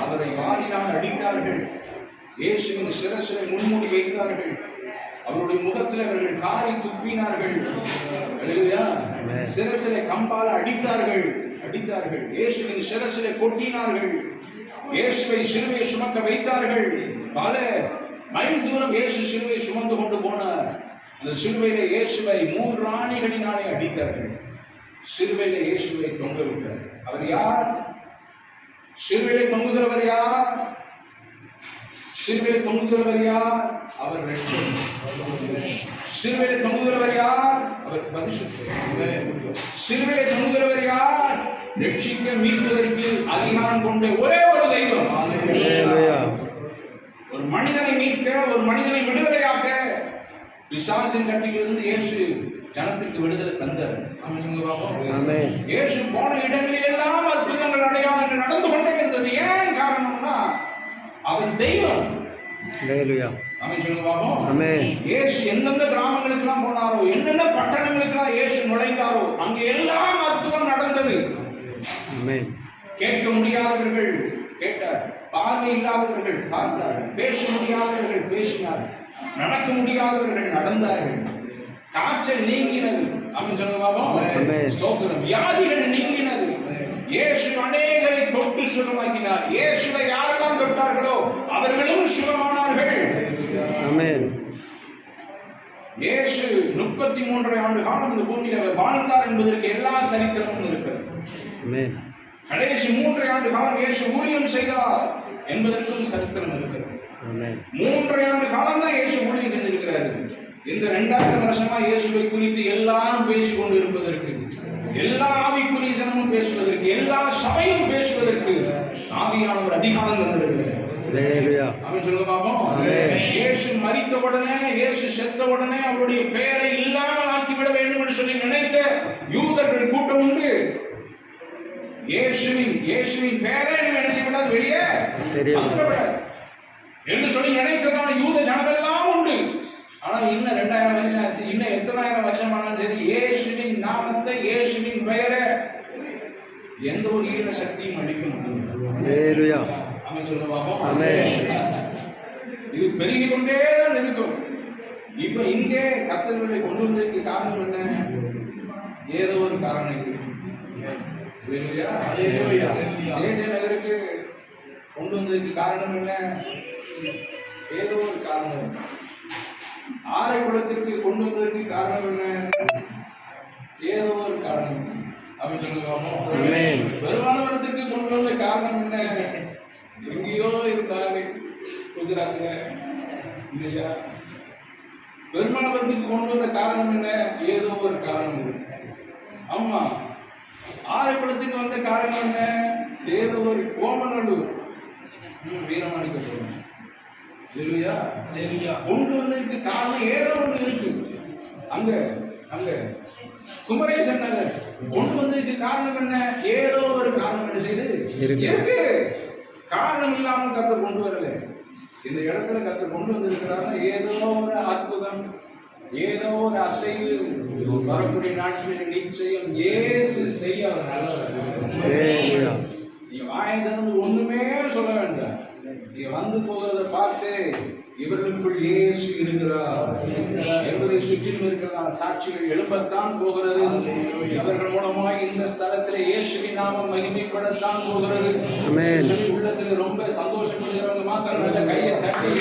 அவரை வாரினால் அடித்தார்கள், இயேசுவின் சிரசிலை முன்மூடி வைத்தார்கள், அவருடைய முகத்தில் அவர்கள் காரி துப்பினார்கள், சிரசிலை கம்பால அடித்தார்கள், இயேசுவின் சிரசிலை கொட்டினார்கள், இயேசுவை சிலுவையை சுமக்க வைத்தார்கள். பல மைல் தூரம் இயேசு சிலுவையை சுமந்து கொண்டு போனார். அந்த சிலுவையில இயேசுவை 3 ஆணிகளினாலே அடித்தார்கள். சிலுவையில இயேசுவை தொங்க விட்டார். அவர் யார்? சிலுவையில தொங்குகிறவர் யார்? சிலுவையில தொங்குகிறவர் யார்? அவர் இரட்சகர். சிலுவையில தொங்குகிறவர் யார்? அவர் பரிசுத்தர். சிலுவையில தொங்குகிறவர் யார்? ரட்சிக்க மீட்பதற்கு அதிகாரம் கொண்ட ஒரே ஒரு தெய்வம். ஒரு மனிதனை மீட்க, ஒரு மனிதனை விடுதலையாக்க பிசாசின் கட்டிலிருந்து இயேசு ஜனத்திற்கு விடுதலை தந்தார். இயேசு போன இடங்களில் எல்லாம் அற்புதங்கள் அடையாளங்கள் நடந்து கொண்டே இருந்தது. ஏன் காரணம்னா அவர் தெய்வம். இயேசு எந்தெந்த கிராமங்களுக்கு எல்லாம் போனாரோ, என்னென்ன பட்டணங்களுக்கு எல்லாம் இயேசு நுழைந்தாரோ, அங்க எல்லாம் அற்புதம் நடந்தது. கேட்க முடியாதவர்கள் கேட்டார், பார்வை இல்லாதவர்கள் பார்த்தார்கள், பேச முடியாதவர்கள் பேசினார்கள், நடக்க முடியாதவர்கள் நடந்தார்கள், காய்ச்சல் நீங்கினது. வியாதிகள் நீங்கினது. இயேசு அநேகரை தொட்டு சுகமாக்கினார். இயேசுவை யாரெல்லாம் தொட்டார்களோ அவர்களும் சுகமானார்கள். இயேசு 33 ஆண்டு காலம் இந்த பூமியில் அவர் வாழ்ந்தார் என்பதற்கு எல்லா சரித்திரமும் இருக்கிறது. கடைசி 3 ஆண்டு காலம் இயேசு ஊழியம் செய்தார். என்பதற்கும் சரித்திரம் இருக்கிறது. 3.5 ஆண்டு காலம் தான் இயேசு ஊழியம் செஞ்சிருக்கிறாரு. இந்த 2000 வருஷமா இயேசுவை குறித்து எல்லாரும் பேசிக் கொண்டு இருப்பதற்கு, எல்லா ஆவிக்குரிய ஜனமும் பேசுவதற்கு, எல்லா சபையும் பேசுவதற்கு ஆவியானவர் அதிகாரம் தந்திருக்கிறார். அவன் சொல்லுங்க பாப்போம். இயேசு மரித்த உடனே, இயேசு செத்த உடனே அவருடைய பெயரை இல்லாமல் ஆக்கிவிட வேண்டும் என்று சொல்லி நினைத்த யூதர்கள் கூட்டம் உண்டு. இயேசுவின் பெயரை என்ன செய்யக்கூடாது, வெளியே வந்துவிடாது என்று சொல்லி நினைத்ததான யூத ஜனமெல்லாம் உண்டு. ஆனால் இன்னும் 2000 வருஷம் ஆச்சு. இன்னும் எத்தனாயிரம் வருஷம் ஆனாலும் சரி, இயேசுவின் நாமத்தை, இயேசுவின் பெயரை எந்த ஒரு ஈன சக்தியும் அளிக்க முடியும். அவன் சொல்லுவாங்க இது பெருகி கொண்டே தான் இருக்கும். இப்ப இங்கே கர்த்தர்களை கொண்டு வந்ததுக்கு காரணம் என்ன? ஏதோ ஒரு காரணம் இருக்கு. ஜே நகருக்கு கொண்டு வந்ததுக்கு காரணம் என்ன? ஏதோ ஒரு காரணம் இருக்கு. ஆரைக்குளத்திற்கு கொண்டு வந்ததற்கு காரணம் என்ன? ஏதோ ஒரு காரணம். அப்படி சொல்லுவாங்க. பெருமானவரத்திற்கு கொண்டு வந்த காரணம் என்ன? எங்கேயோ இருந்தாங்க குஜராத்ல இல்லையா? பெருமானவரத்திற்கு கொண்டு வந்த காரணம் என்ன? ஏதோ ஒரு காரணம் இருக்கு. ஆமா, ஆரைக்குளத்துக்கு வந்த காரணம் என்ன? ஏதோ ஒரு கோமநல்லூர் வீரமாணிக்க போறோம் இல்லையா? கொண்டு வந்ததுக்கு காரணம் ஏதோ ஒன்று இருக்கு. அங்க அங்க குமரேசன் நகர் கொண்டு வந்ததுக்கு காரணம் என்ன? ஏதோ ஒரு காரணம் என்ன செய்து இருக்கு. காரணம் இல்லாமல் கர்த்தர் கொண்டு வரல. இந்த இடத்துல கர்த்தர் கொண்டு வந்திருக்கிறாங்க. ஏதோ ஒரு அற்புதம், ஏதோ ஒரு அசைவு வரக்கூடிய நாட்களில் நிச்சயம் இயேசு செய்ய அவர் நல்லவர். நீ வாயை திறந்து ஒண்ணுமே சொல்ல வேண்டாம். நீ வந்து போகிறத பார்த்து இவர்களுக்குள் இயேசு இருக்கிறார் என்பதை சுற்றிலும் இருக்கிற சாட்சிகள் எழுப்பத்தான் போகிறது. இவர்கள் மூலமாக இந்த ஸ்தலத்தில் இயேசுவின் நாமம் மகிமைப்படத்தான் போகிறது. உள்ளத்தில் ரொம்ப சந்தோஷப்படுகிறவங்க மாத்திரம் நல்ல கையை தட்டி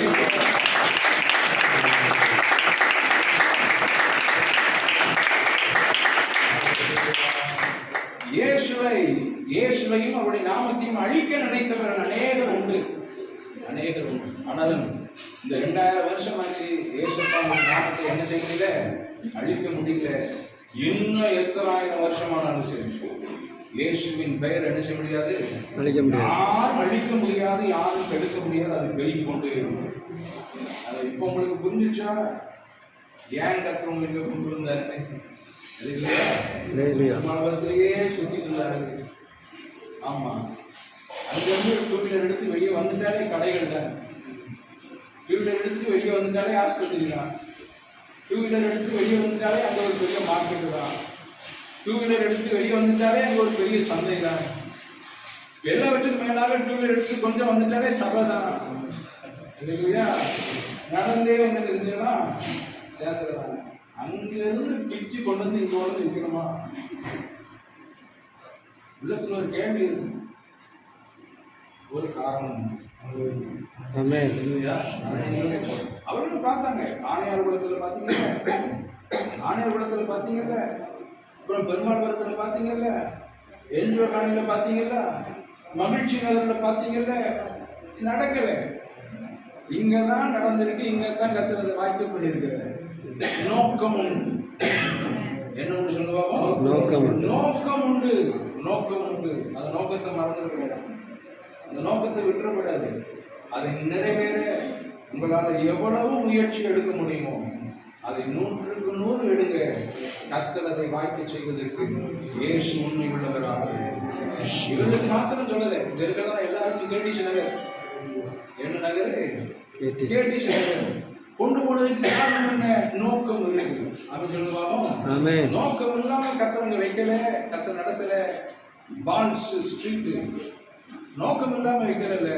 இயேசுவையும் அவருடைய நாமத்தையும் அழிக்க நினைத்தவர்கள் அநேகர் உண்டு. ஆனாலும் இந்த 2000 வருஷம் ஆச்சு, இயேசுவின் நாமத்தை என்ன செய்ய முடியல, அழிக்க முடியல. இன்னும் எத்தனாயிரம் வருஷமானாலும் சரி இயேசுவின் பெயர் என்ன செய்ய முடியாது, யாரும் அழிக்க முடியாது, யாரும் கெடுக்க முடியாது. அது பெருகி கொண்டு இருக்கும். அது இப்போ உங்களுக்கு புரிஞ்சிச்சா ஏன் கர்த்தர் உங்களுக்கு கொண்டு வந்தாரு? மலத்திலேயே சுத்திட்டு இருந்தாரு. ஆமா, அங்கிருந்து 2 வீலர் எடுத்து வெளியே வந்துட்டாலே கடைகள் தான். 2 வீலர் எடுத்து வெளியே வந்துட்டாலே ஆஸ்பத்திரி தான். 2 வீலர் எடுத்து வெளியே வந்துட்டாலே அங்க ஒரு பெரிய மார்க்கெட்டு தான். 2 வீலர் எடுத்து வெளியே வந்துட்டாலே அங்க ஒரு பெரிய சந்தை தான். எல்லாவற்றுக்கும் மேலாக 2 வீலர் எடுத்து கொஞ்சம் வந்துட்டாலே சபை தான். இல்லையா? நடந்தே வந்து இருந்துன்னா சேர்ந்துடுறாங்க. அங்கிருந்து பிச்சு கொண்டு வந்து இங்க வந்து இருக்கணுமா? உள்ளத்துல ஒரு கேள்வி இருக்கு, ஒரு காரணம். அவர்களும் பார்த்தாங்க. ஆணையார் குளத்துல பாத்தீங்கல்ல, அப்புறம் பெருமாள்புரத்துல பாத்தீங்கல்ல, என்ஜிஓ காணியில பாத்தீங்கல்ல, மகிழ்ச்சி நகர்ல பாத்தீங்கல்ல, நடக்கல. இங்கதான் நடந்திருக்கு. இங்கதான் கத்துறது வாய்ப்பு பண்ணியிருக்கிறார். நோக்கம் உண்டு. என்ன உண்டு சொல்லுவாங்க? நோக்கம் உண்டு. அந்த நோக்கத்தை மறந்துவிடாது. அந்த நோக்கத்தை விட்டுறக்கூடாது. அதை நிறைவேற உங்களால் எவ்வளவு முயற்சி எடுக்க முடியுமோ அதை 100க்கு 100 எடுங்க. கர்த்தர் அதை வாய்க்க செய்வதற்கு இயேசு உண்மை உள்ளவராக. இவருக்கு மாத்திரம் சொல்லலை, ஜெருசலேம் எல்லாருக்கும் கேடிஷ் நகர். என்ன நகர்? கேடிஷ் நகர். கொண்டு போனதுக்கு காரணம் என்ன? நோக்கம் இருக்கு. அப்படின்னு சொல்லுவாங்க. நோக்கம் இல்லாம கர்த்தர் வைக்கல, கர்த்தர் நடத்தல. பான்ஸ் ஸ்ட்ரீட் நோக்கம் இல்லாம வைக்கிறல்ல.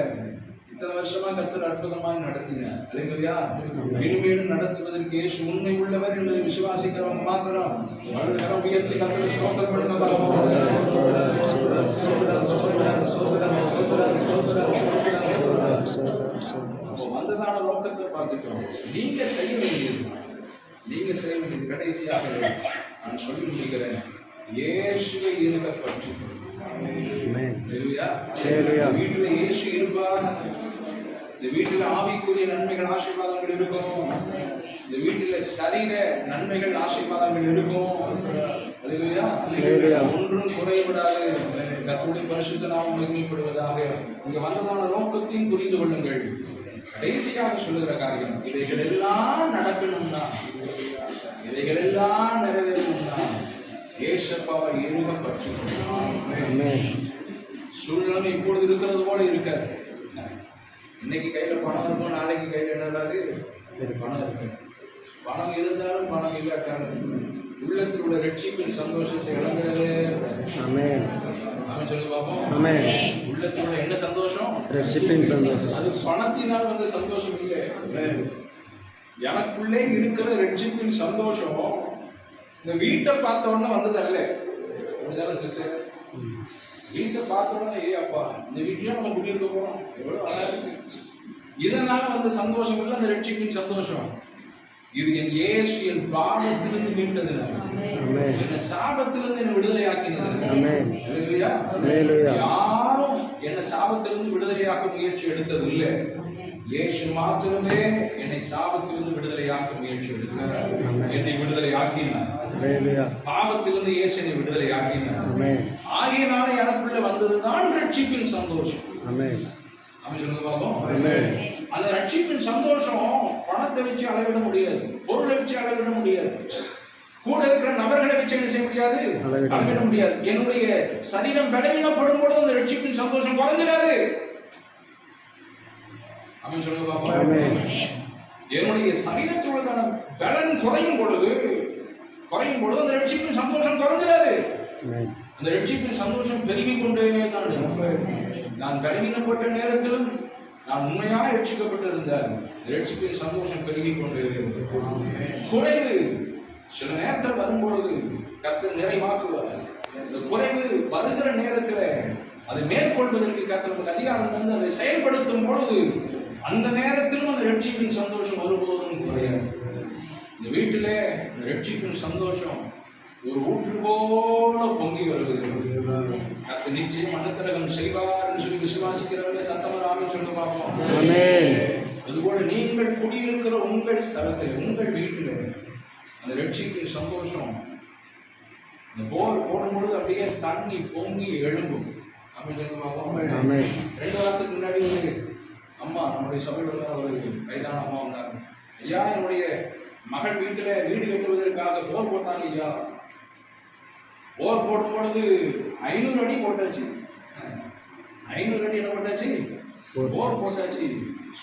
இத்தனை வருஷமா கர்த்தர் அற்புதமாக நடத்தினார். இல்லையா? இனிமேலும் நடத்துவதற்கு இயேசு உண்மை உள்ளவர் என்பதை விசுவாசிக்கிறவங்க மாத்திரம் வலது உயர்த்தி கர்த்தரை ஸ்தோத்திரம் பண்ணுங்க. வந்ததான நோக்கத்தை பார்த்துட்டோம். நீங்க செய்ய வேண்டியது கடைசியாக நான் சொல்லி முடிக்கிறேன். இயேசுவை இருக்க பற்றி வீட்டில் இயேசு இருப்பார். இந்த வீட்டில் ஆவிக்குரிய நன்மைகள் ஆசீர்வாதங்கள் இருக்கும். இந்த வீட்டில் சரீர நன்மைகள் ஆசீர்வாதங்கள் இருக்கும். அல்லேலூயா. ஒன்றும் குறைபடாது. கர்த்தருடைய பரிசுத்த நாமம் மகிமைப்படுவதாக. இங்க வந்ததான நோக்கத்தையும் புரிந்து கொள்ளுங்கள். கடைசியாக சொல்லுகிற காரியம், இவைகள் எல்லாம் நடக்கணும்னா, இவைகள் எல்லாம் நிறைவேறணும்னா ஏசப்பாவை இருக பற்றி சூழ்நிலை இப்பொழுது இருக்கிறது போல இருக்காது. இன்னைக்கு கையில பணம் இருக்கும், நாளைக்கு கையில என்னடாது பணம் இருக்கு. பணம் இருந்தாலும் பணம் இல்லாட்டாலும் உள்ளத்தில் உள்ள ரட்சிப்பின் சந்தோஷத்தை இழந்துடவே. அவன் சொல்லி பார்ப்போம். உள்ளத்தில் உள்ள என்ன சந்தோஷம்? ரட்சிப்பின் சந்தோஷம். அது பணத்தினால் வந்த சந்தோஷம் இல்லை. எனக்குள்ளே இருக்கிற ரட்சிப்பின் சந்தோஷம் இந்த வீட்டை பார்த்த உடனே வந்ததல்ல. அப்படிதானே சிஸ்டர்? வீட்டை பார்த்த உடனே ஏ அப்பா இந்த வீட்லயும் நம்ம குடியிருக்க போறோம், எவ்வளவு அழகா இருக்கு, இதனால வந்த சந்தோஷம் இல்லை அந்த ரட்சிப்பின் சந்தோஷம். இது என் இயேசு என் பாவத்திலிருந்து மீட்டதுனால, என்ன சாபத்திலிருந்து என்ன விடுதலை ஆக்கினது. யாரும் என்ன சாபத்திலிருந்து விடுதலையாக்க முயற்சி எடுத்தது இல்லை. இயேசு மாத்திரமே என்னை சாபத்திலிருந்து விடுதலையாக்க முயற்சி எடுத்தார். என்னை விடுதலை ஆக்கினார். பாவத்திலிருந்து இயேசு என்னை விடுதலை ஆக்கினார். ஆகியனால எனக்குள்ள வந்ததுதான் ரட்சிப்பின் சந்தோஷம். அந்த ரட்சிப்பின் சந்தோஷம் பணத்தை வச்சு அளவிட முடியாது, பொருளை வச்சு அளவிட முடியாது, கூட இருக்கிற நபர்களை வச்சு என்ன செய்ய முடியாது, அளவிட முடியாது. என்னுடைய சரீரம் பலவீனப்படும் பொழுது அந்த ரட்சிப்பின் சந்தோஷம் குறைஞ்சிடாது. அப்படின்னு சொல்லுங்க பாப்போம். என்னுடைய சரீரத்தோட பலன் குறையும் பொழுது அந்த ரட்சிப்பின் சந்தோஷம் குறைஞ்சிடாது. அந்த ரட்சிப்பின் சந்தோஷம் பெருகிக் கொண்டே தான். நான் பலவீனப்பட்ட நேரத்திலும் நான் உண்மையாக ரட்சிக்கப்பட்டிருந்தார். ரட்சிப்பின் சந்தோஷம் பெருகிக் கொண்டே குறைவு சில நேரத்தில் வரும்பொழுது கர்த்தர் நிறைவாக்குவார். இந்த குறைவு வருகிற நேரத்தில் அதை மேற்கொள்வதற்கு கர்த்தர் நமக்கு அதிகாரம் தந்து அதை செயல்படுத்தும் பொழுது அந்த நேரத்திலும் அந்த ரட்சிப்பின் சந்தோஷம் ஒருபோதும் குறையாது. இந்த வீட்டில இந்த ரட்சிப்பின் சந்தோஷம் ஒரு ஊற்று போல பொங்கி வருவது. கர்த்தர் நிச்சயம் அனுக்கிரகம் செய்வார் என்று சொல்லி விசுவாசிக்கிறவர்களே சத்தமராமே சொல்ல பார்ப்போம். அதுபோல நீங்கள் குடியிருக்கிற உங்கள் ஸ்தலத்தில் உங்கள் வீட்டில் அந்த ரட்சிப்பின் சந்தோஷம் இந்த போர் போடும்பொழுது அப்படியே தண்ணி பொங்கி எழும்பும். அப்படின்னு சொல்ல பார்ப்போம். 2 வாரத்துக்கு முன்னாடி ஒரு அம்மா நம்முடைய சபையில் ஒரு வயதான அம்மா வந்தாங்க. ஐயா, என்னுடைய மகள் வீட்டில் வீடு கட்டுவதற்காக போர் போட்டாங்க ஐயா. போர் போடும் பொழுது 500 அடி போட்டாச்சு. 500 அடி என்ன போட்டாச்சு? போர் போட்டாச்சு.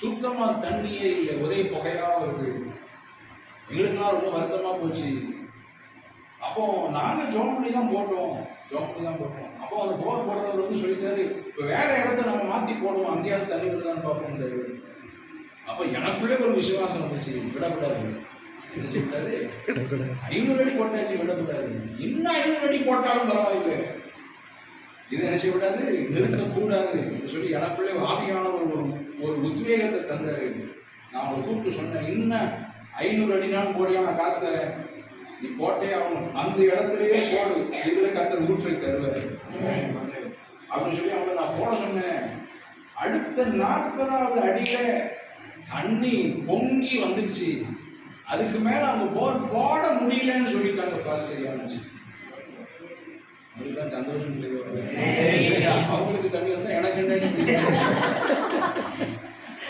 சுத்தமா தண்ணியே இல்லை, ஒரே புகையா வருது. எங்களுக்குலாம் ரொம்ப வருத்தமா போச்சு. அப்போ நாங்க ஜோம் பண்ணி தான் போட்டோம். அப்போ அந்த போர் போடுறவர் வந்து சொல்லிட்டாரு, இப்போ வேற இடத்த நம்ம மாத்தி போடுவோம், அங்கேயாவது தண்ணி விடுதான்னு பார்ப்போம். அப்போ எனக்குள்ளே ஒரு விசுவாசம் வந்துச்சு, விடக்கூடாது. என்ன சொல்லிட்டாரு? 500 அடி போட்டாச்சு, விடக்கூடாது. இன்னும் 500 அடி போட்டாலும் பரவாயில்லை, இதை என்ன செய்யக்கூடாது, நிறுத்தக்கூடாது சொல்லி எனக்குள்ளே ஆவியான ஒரு உத்வேகத்தை தந்தாரு. நான் அவங்களை கூப்பிட்டு சொன்னேன், இன்னும் 500 அடினாலும் போடியா, நான் காசு தரேன், நீ போட்டே ஆகணும், அந்த இடத்துலயே போடு, இதுல கர்த்தர் ஊற்றை தருவார் அப்படின்னு சொல்லி அவங்களை நான் போட சொன்னேன். அடுத்த 40வது அடியில தண்ணி பொங்கி வந்துடுச்சு. அதுக்கு மேல அவங்க போட முடியலன்னு சொல்லிட்டாங்க. பாஸ்டர் ஆரம்பிச்சு அவங்களுக்கு சந்தோஷம், அவங்களுக்கு தண்ணி வந்தா எனக்கு என்ன,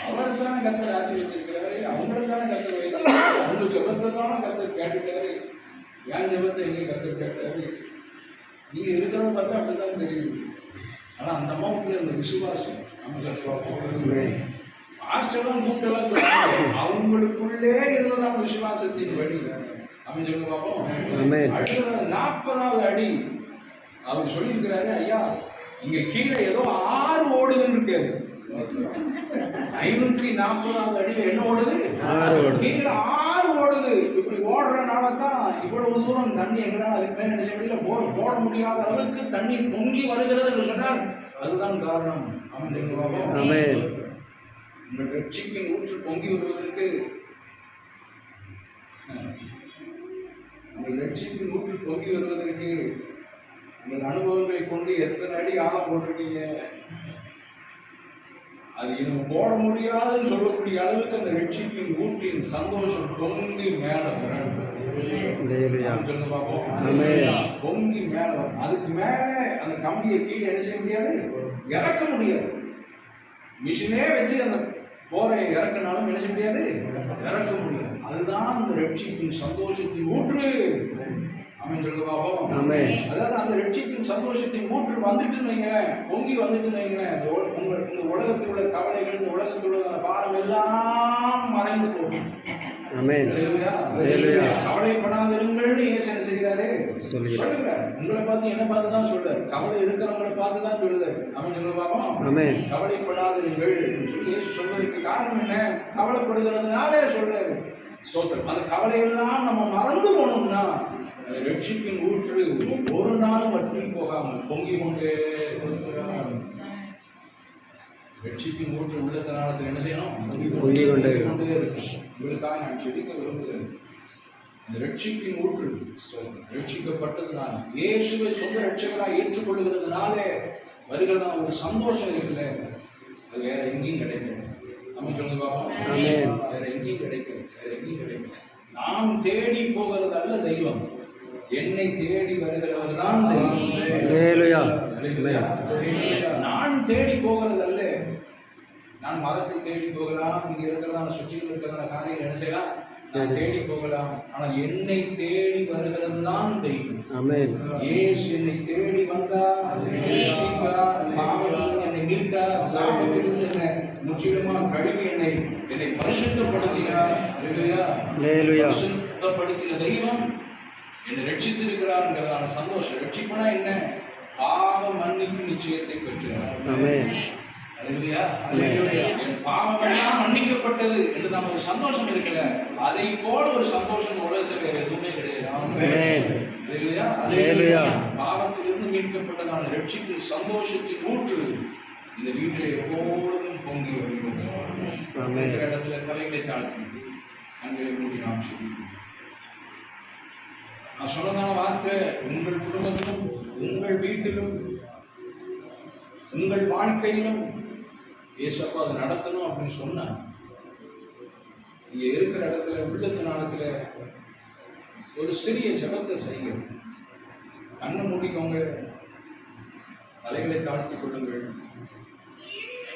அவருக்கு தானே கர்த்தர் ஆசீர்வதிச்சிருக்கிறாரு, அவங்களுக்கு தானே கர்த்தர் வைத்தாரு, அவங்க ஜெபத்தை தானே கர்த்தர் கேட்டுட்டாரு. என் ஜெபத்தை எங்கே கர்த்தர் கேட்டாரு? நீங்க இருக்கிறத பார்த்தா அப்படிதான் தெரியுது. ஆனா அந்த அம்மாவுக்கு அந்த விசுவாசம் நம்ம சொல்லுவோம். பாஸ்டர்லாம் கூட்டெல்லாம் சொல்லுவாங்க, அவங்களுக்குள்ளே இருந்ததான் விசுவாசத்தின் வழி அப்படின்னு சொல்லி பார்ப்போம். அடுத்த 40வது அடி அவர் சொல்லியிருக்கிறாரு, ஐயா இங்க கீழே ஏதோ 6 ஓடுதுன்னு இருக்காரு. 540வது அடியில என்ன ஓடுது? 6 கீழே 6 ஓடுது. இப்படி ஓடுறதுனால தான் இவ்வளவு தூரம் தண்ணி எங்களால் அதுக்கு மேல நினைச்ச முடியல, போட முடியாத அளவுக்கு தண்ணி பொங்கி வருகிறது என்று சொன்னால் அதுதான் காரணம். உங்கள் ரட்சிப்பின் ஊற்று பொங்கி வருவதற்கு, உங்கள் ரட்சிப்பின் ஊற்று பொங்கி வருவதற்கு உங்கள் அனுபவங்களை கொண்டு எத்தனை அடி ஆழம் போட்டிருக்கீங்க. அது இன்னும் போட முடியாதுன்னு சொல்லக்கூடிய அளவுக்கு அந்த ரட்சிப்பின் ஊற்றின் சந்தோஷம் பொங்கி மேல சொல்லுங்க பார்ப்போம். பொங்கி மேல வரும். அதுக்கு மேல அந்த கம்பியை கீழே என்ன செய்ய முடியாது, இறக்க முடியாது. மிஷினே வச்சு அந்த போரை இறக்கினாலும் என்ன செய்ய முடியாது, இறக்க முடியாது. அதுதான் அந்த ரட்சிப்பின் சந்தோஷத்தின் ஊற்று. அப்படின்னு சொல்லுங்க பார்ப்போம். அதாவது அந்த ரட்சிப்பின் சந்தோஷத்தின் ஊற்று வந்துட்டு வைங்களேன், பொங்கி வந்துட்டு வைங்களேன், இந்த உலகத்தில் உள்ள கவலைகள், இந்த உலகத்தில் உள்ள பாரம் எல்லாம் மறைந்து போகும். கவலைப்படாதிருங்கள்னு இயேசு என்ன செய்கிறாரு, சொல்லுகிறார். உங்களை பார்த்து என்ன பார்த்து தான் சொல்றாரு, கவலை இருக்கிறவங்களை பார்த்து தான் சொல்லுறாரு. அவன் சொல்ல பார்ப்போம், கவலைப்படாதிருங்கள் சொல்லி இயேசு சொல்வதற்கு காரணம் என்ன, கவலைப்படுகிறதுனாலே சொல்றாரு. ஸ்தோத்திரம். அந்த கவலையெல்லாம் நம்ம மறந்து போனோம்னா ரட்சிப்பின் ஊற்று ஒரு நாளும் வற்றி போகாமல் பொங்கி கொண்டே. ரட்சிப்பின் ஊற்று உள்ளத்தனாலத்தில் என்ன செய்யணும், பொங்கி கொண்டே இருக்கும். உங்களுக்காக நான் செபிக்க விரும்புகிறேன். இந்த ரட்சிப்பின் ஊற்று ரட்சிக்கப்பட்டதுனால, இயேசுவை சொந்த ரட்சகராக ஏற்றுக்கொள்ளுகிறதுனாலே வருகிறதான ஒரு சந்தோஷம் இருக்குல்ல, அது வேற எங்கேயும் கிடைக்கல. நம்ம சொல்லுங்க பார்ப்போம், வேற எங்கேயும் கிடைக்கும், வேற எங்கேயும் கிடைக்கும். நான் தேடி போகிறது அல்ல தெய்வம், என்னை தேடி வருகிறவர் தான் தெய்வம். நான் தேடி போகிறது அல்ல. நான் மதத்தை தேடி போகலாம், இங்க இருக்கிறதான சுற்றியில் இருக்கிறதான காரியங்கள் என்ன செய்யலாம், நான் தேடி போகலாம். ஆனால் என்னை தேடி வருகிறது தான் தெய்வம். இயேசு என்னை தேடி வந்தார், பாவத்திலிருந்து என்னை மீட்டார், சாபத்திலிருந்து என்னை முற்றிலுமாக கழுவி என்னை பரிசுத்தப்படுத்தினார். பரிசுத்தப்படுத்தின தெய்வம் என்னை ரட்சித்திருக்கிறார் என்கிறதான சந்தோஷம். ரட்சிப்புனா என்ன, பாவ மன்னிப்பு நிச்சயத்தை பெற்றார். என் பாவமெல்லாம் மன்னிக்கப்பட்டது என்று நாம் ஒரு சந்தோஷம் இருக்கிற, அதை போல ஒரு சந்தோஷம் உலகத்தில் வேற எதுவுமே கிடையாது. பாவத்திலிருந்து மீட்கப்பட்டதான ரட்சிப்பு சந்தோஷத்தின் ஊற்று இந்த வீட்டில் எப்போதும் பொங்கி வருகிறோம். இடத்துல தலைகளை தாழ்த்தி அங்கே மூடி நாம் நான் சொன்னதான வார்த்தை உங்கள் குடும்பத்திலும், உங்கள் வீட்டிலும், உங்கள் வாழ்க்கையிலும் ஏசப்பா அதை நடத்தணும் அப்படின்னு சொன்னா, நீங்க இருக்கிற இடத்துல உள்ளத்தினாலத்துல ஒரு சிறிய ஜபத்தை செய்யுங்க. கண்ணை மூடிக்கோங்க, தலைகளை தாழ்த்தி கொள்ளுங்கள்.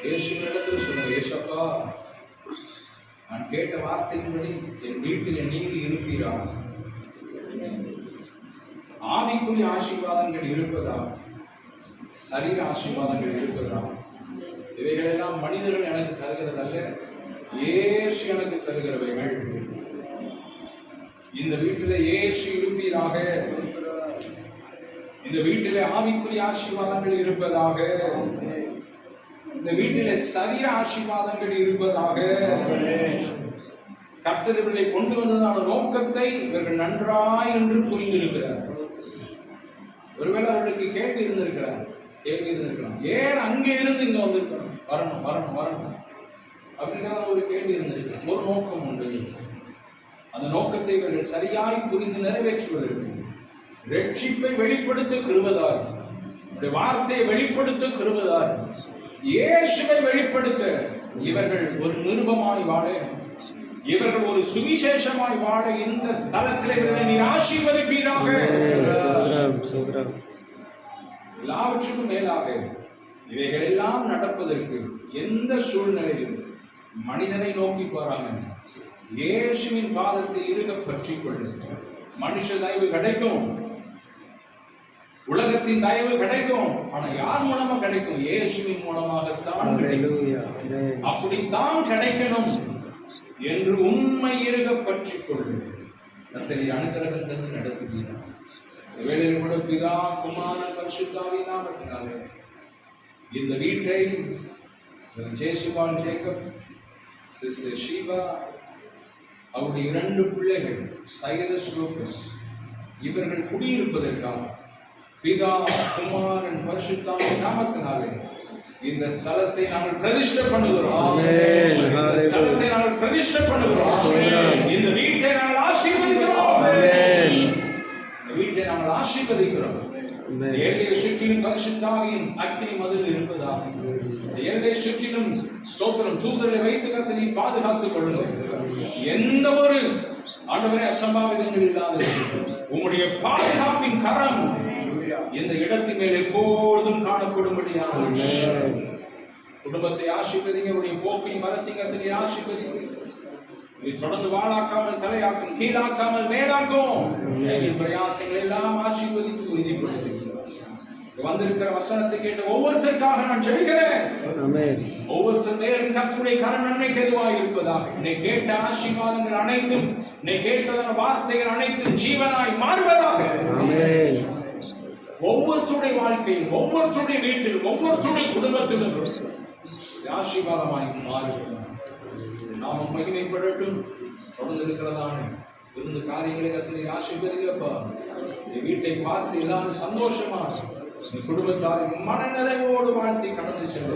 இயேசுவினிடத்துல சொல்லுங்க, ஏசப்பா நான் கேட்ட வார்த்தையின்படி என் வீட்டில் நீங்க இருப்பீரா, ஆவிக்குரிய ஆசீர்வாதங்கள் இருப்பதா, சரீர ஆசீர்வாதங்கள் இருப்பதா, இவைகளெல்லாம் மனிதர்கள் எனக்கு தருகிறதல்ல, இயேசு எனக்கு தருகிறவைகள். இந்த வீட்டில் இயேசு இருப்பீராக, இந்த வீட்டிலே ஆவிக்குரிய ஆசீர்வாதங்கள் இருப்பதாக, இந்த வீட்டிலே சரீர ஆசீர்வாதங்கள் இருப்பதாக. கர்த்தர் இவர்களை கொண்டு வந்ததான நோக்கத்தை இவர்கள் நன்றாய் என்று புரிந்திருக்கிறார். ஒருவேளை அவர்களுக்கு கேள்வி இருந்திருக்கிறார், ஏன் அங்கே இருந்து இங்க வந்திருக்கணும், வரணும் வரணும் வரணும் அப்படிங்கிற ஒரு கேள்வி இருந்திருக்கு. ஒரு நோக்கம் உண்டு. அந்த நோக்கத்தை இவர்கள் சரியாய் புரிந்து நிறைவேற்றுவதற்கு ரட்சிப்பை வெளிப்படுத்த கிருபைதார், வார்த்தையை வெளிப்படுத்த கிருபைதார், இயேசுவை வெளிப்படுத்த இவர்கள் ஒரு நிருபமாய் வாழ, இவர்கள் ஒரு சுவிசேஷமாய் வாழ இந்த ஸ்தலத்தில் இவர்களை நீர் ஆசீர்வதிப்பீராக. எல்லாவற்றுக்கும் மேலாக இவைகள் எல்லாம் நடப்பதற்கு எந்த சூழ்நிலையிலும் மனிதனை நோக்கி பாராமல் இயேசுவின் பாதத்தை இருக பற்றிக் கொள்ள. மனுஷ தயவு கிடைக்கும், உலகத்தின் தயவு கிடைக்கும், ஆனா யார் மூலமா கிடைக்கும், இயேசுவின் மூலமாகத்தான் கிடைக்கும். அப்படித்தான் கிடைக்கணும் என்று உண்மை இருக பற்றிக் கொள்ளும். கர்த்தர் அனுக்கிரகம் தந்து நடத்துகிறார். வேளையில் கூட பிதா குமாரன் பரிசுத்தாவின் நாமத்தினாலே இந்த வீட்டை ஜேசுவான் ஜேக்கப், சிஸ்டர் ஷீபா, அவருடைய 2 பிள்ளைகள் சைரஸ் லூகஸ் இவர்கள் குடியிருப்பதற்காக பிதா குமாரன் பரிசுத்தாவின் நாமத்தினாலே இந்த ஸ்தலத்தை நாங்கள் பிரதிஷ்டை பண்ணுகிறோம். இந்த ஸ்தலத்தை நாங்கள் பிரதிஷ்டை பண்ணுகிறோம். இந்த வீட்டை நாங்கள் ஆசீர்வதிக்கிறோம். இந்த வீட்டை நாங்கள் ஆசீர்வதிக்கிறோம். இந்த எல்லையை சுற்றிலும் பரிசுத்தாவியின் அக்னி மதில் இருப்பதாக. இந்த எல்லையை சுற்றிலும் ஸ்தோத்திரம் தூதரை வைத்து கர்த்தர் நீர் பாதுகாத்துக் கொள்ளுங்கள். எந்த ஒரு ஆண்டவரே அசம்பாவிதங்கள் இல்லாத உம்முடைய பாதுகாப்பின் கரம் இந்த இடத்தின் மேல் எப்பொழுதும் காணப்படும்படியாக குடும்பத்தை ஆசீர்வதிங்க. உடைய போக்கையும் வரத்தையும் கர்த்தர் ஆசீர்வதிங்க. தொடர்ந்து வாழாக்காமல் தலையாக்கும், கீழாக்காமல் மேலாக்கும் பிரயாசங்கள் எல்லாம் ஆசீர்வதித்து உறுதிப்படுத்துகிறார். வந்திருக்கிற வசனத்தை கேட்ட ஒவ்வொருத்தருக்காக நான் ஜெபிக்கிறேன். ஒவ்வொருத்தர் மேலும் கர்த்தருடைய கரம் நன்மைக்கு எதுவாக இருப்பதாக. நீ கேட்ட ஆசீர்வாதங்கள் அனைத்தும், நீ கேட்டதான வார்த்தைகள் அனைத்தும் ஜீவனாய் மாறுவதாக. ஒவ்வொருத்தருடைய வாழ்க்கையில், ஒவ்வொருத்தருடைய வீட்டில், ஒவ்வொருத்தருடைய குடும்பத்திலும் ஆசீர்வாதமாய் மாறுகிறது. நாம மகிமைப்படட்டும். தொடர்ந்து இருக்கிறதான இருந்து காரியங்களை கர்த்தர் ஆசீர்வதிங்கப்பா. நீ வீட்டை பார்த்து எல்லாரும் சந்தோஷமா குடும்பத்தார் மனநிறைவோடு வாழ்த்தி கடந்து செல்ல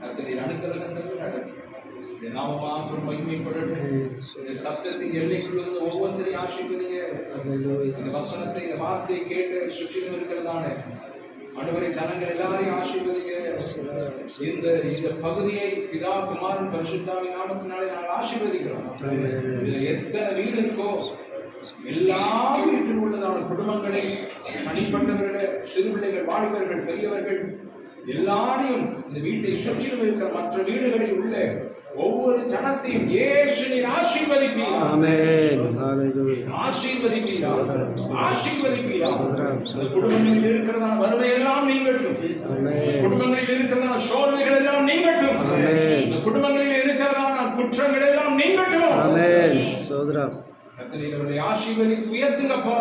கர்த்தர் அனுக்கிரகத்திற்கு நடக்கும். நாம மாத்திரம் மகிமைப்படட்டும். இந்த சத்தத்தின் எல்லைக்குள்ள ஒவ்வொருத்தரையும் ஆசீர்வதிங்க. இந்த வசனத்தை, இந்த வார்த்தையை கேட்டு சுற்றிலும் இருக்கிறதான ஆண்டவரே ஜனங்கள் எல்லாரையும் ஆசீர்வதிங்க. இந்த பகுதியை பிதா குமாரன் பரிசுத்தாவின் நாமத்தினாலே நாங்கள் ஆசீர்வதிக்கிறோம். இதுல எத்தனை வீடு இருக்கோ எல்லா வீட்டில் உள்ளதான குடும்பங்களை, தனிப்பட்டவர்களை, சிறு பிள்ளைகள், வாலிபர்கள், பெரியவர்கள் எல்லாரையும் இந்த வீட்டை சுற்றிலும் இருக்கிற மற்ற வீடுகளில் உள்ள ஒவ்வொரு ஜனத்தையும் இயேசுவின் ஆசீர்வதிப்பீராக. ஆசீர்வதிப்பீராக. ஆசீர்வதிப்பீராக. இந்த குடும்பங்களில் இருக்கிறதான வறுமையெல்லாம் நீங்கட்டும். குடும்பங்களில் இருக்கிறதான சோதனைகள் எல்லாம் நீங்கட்டும். இந்த குடும்பங்களில் இருக்கிறதான குற்றங்கள் எல்லாம் நீங்கட்டும். கர்த்தர் அவர்களை ஆசீர்வதித்து உயர்த்துங்கப்பா.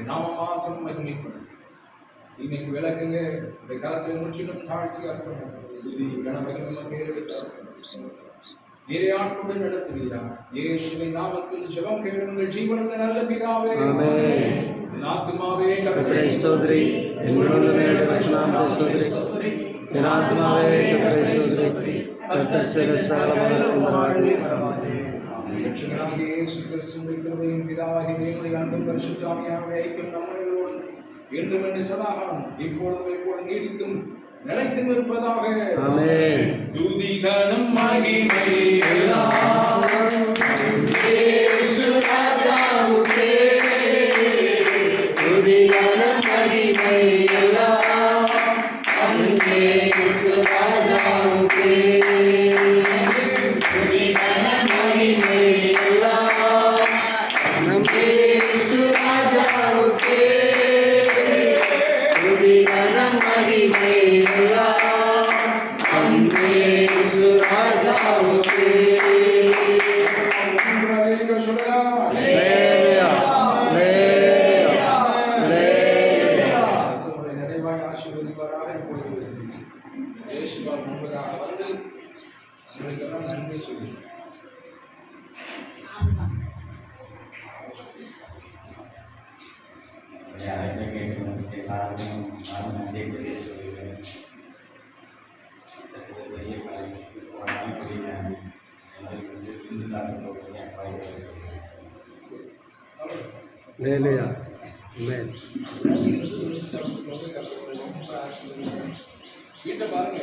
நாம மாத்திரம் மகிமைப்படும். தீமைக்கு விளக்குங்க. இந்த காலத்தை முற்றிலும் தாழ்த்தி நீரை ஆட்கொண்டு நடத்துவீரா. இயேசுவின் நாமத்தில் ஜெபம் கேளுங்கள் ஜீவனுள்ள நல்ல பிதாவே. என் ஆத்துமாவே கர்த்தரை ஸ்தோத்திரி, என் முழுமையோடு வசனத்தை ஸ்தோத்திரி, என் ஆத்துமாவே கர்த்தரை ஸ்தோத்திரி, கர்த்தர் செய்த சகலமானது ரட்சகராகிய இயேசு கிறிஸ்துவின் கிருபையும் பிதாவாகிய தேவனுடைய அன்பும் பரிசுத்தாவியானவருடைய ஐக்கியம் நம்மளோடு என்றும் என்று சதாகாலம் இப்பொழுதும் எப்பொழுதும் நீடித்தும் நிலைத்தும் இருப்பதாக. ஆமென். துதி கனம் மகிமை எல்லாம் இயேசு ராஜாவுக்கே. துதி கனம் மகிமை எல்லாம் இயேசு ராஜாவுக்கே. துதி கனம் மகிமை எல்லாம் இயேசு ராஜாவுக்கே. துதி கனம் மகிமை எல்லாம் இயேசு ராஜாவுக்கே. நிறைவாக ஆசீர்வதிப்பாராக. இயேசுவால் முன்பதாக வந்து உங்களுக்கெல்லாம் நன்றி சொல்லி வீட்டை பாருங்க.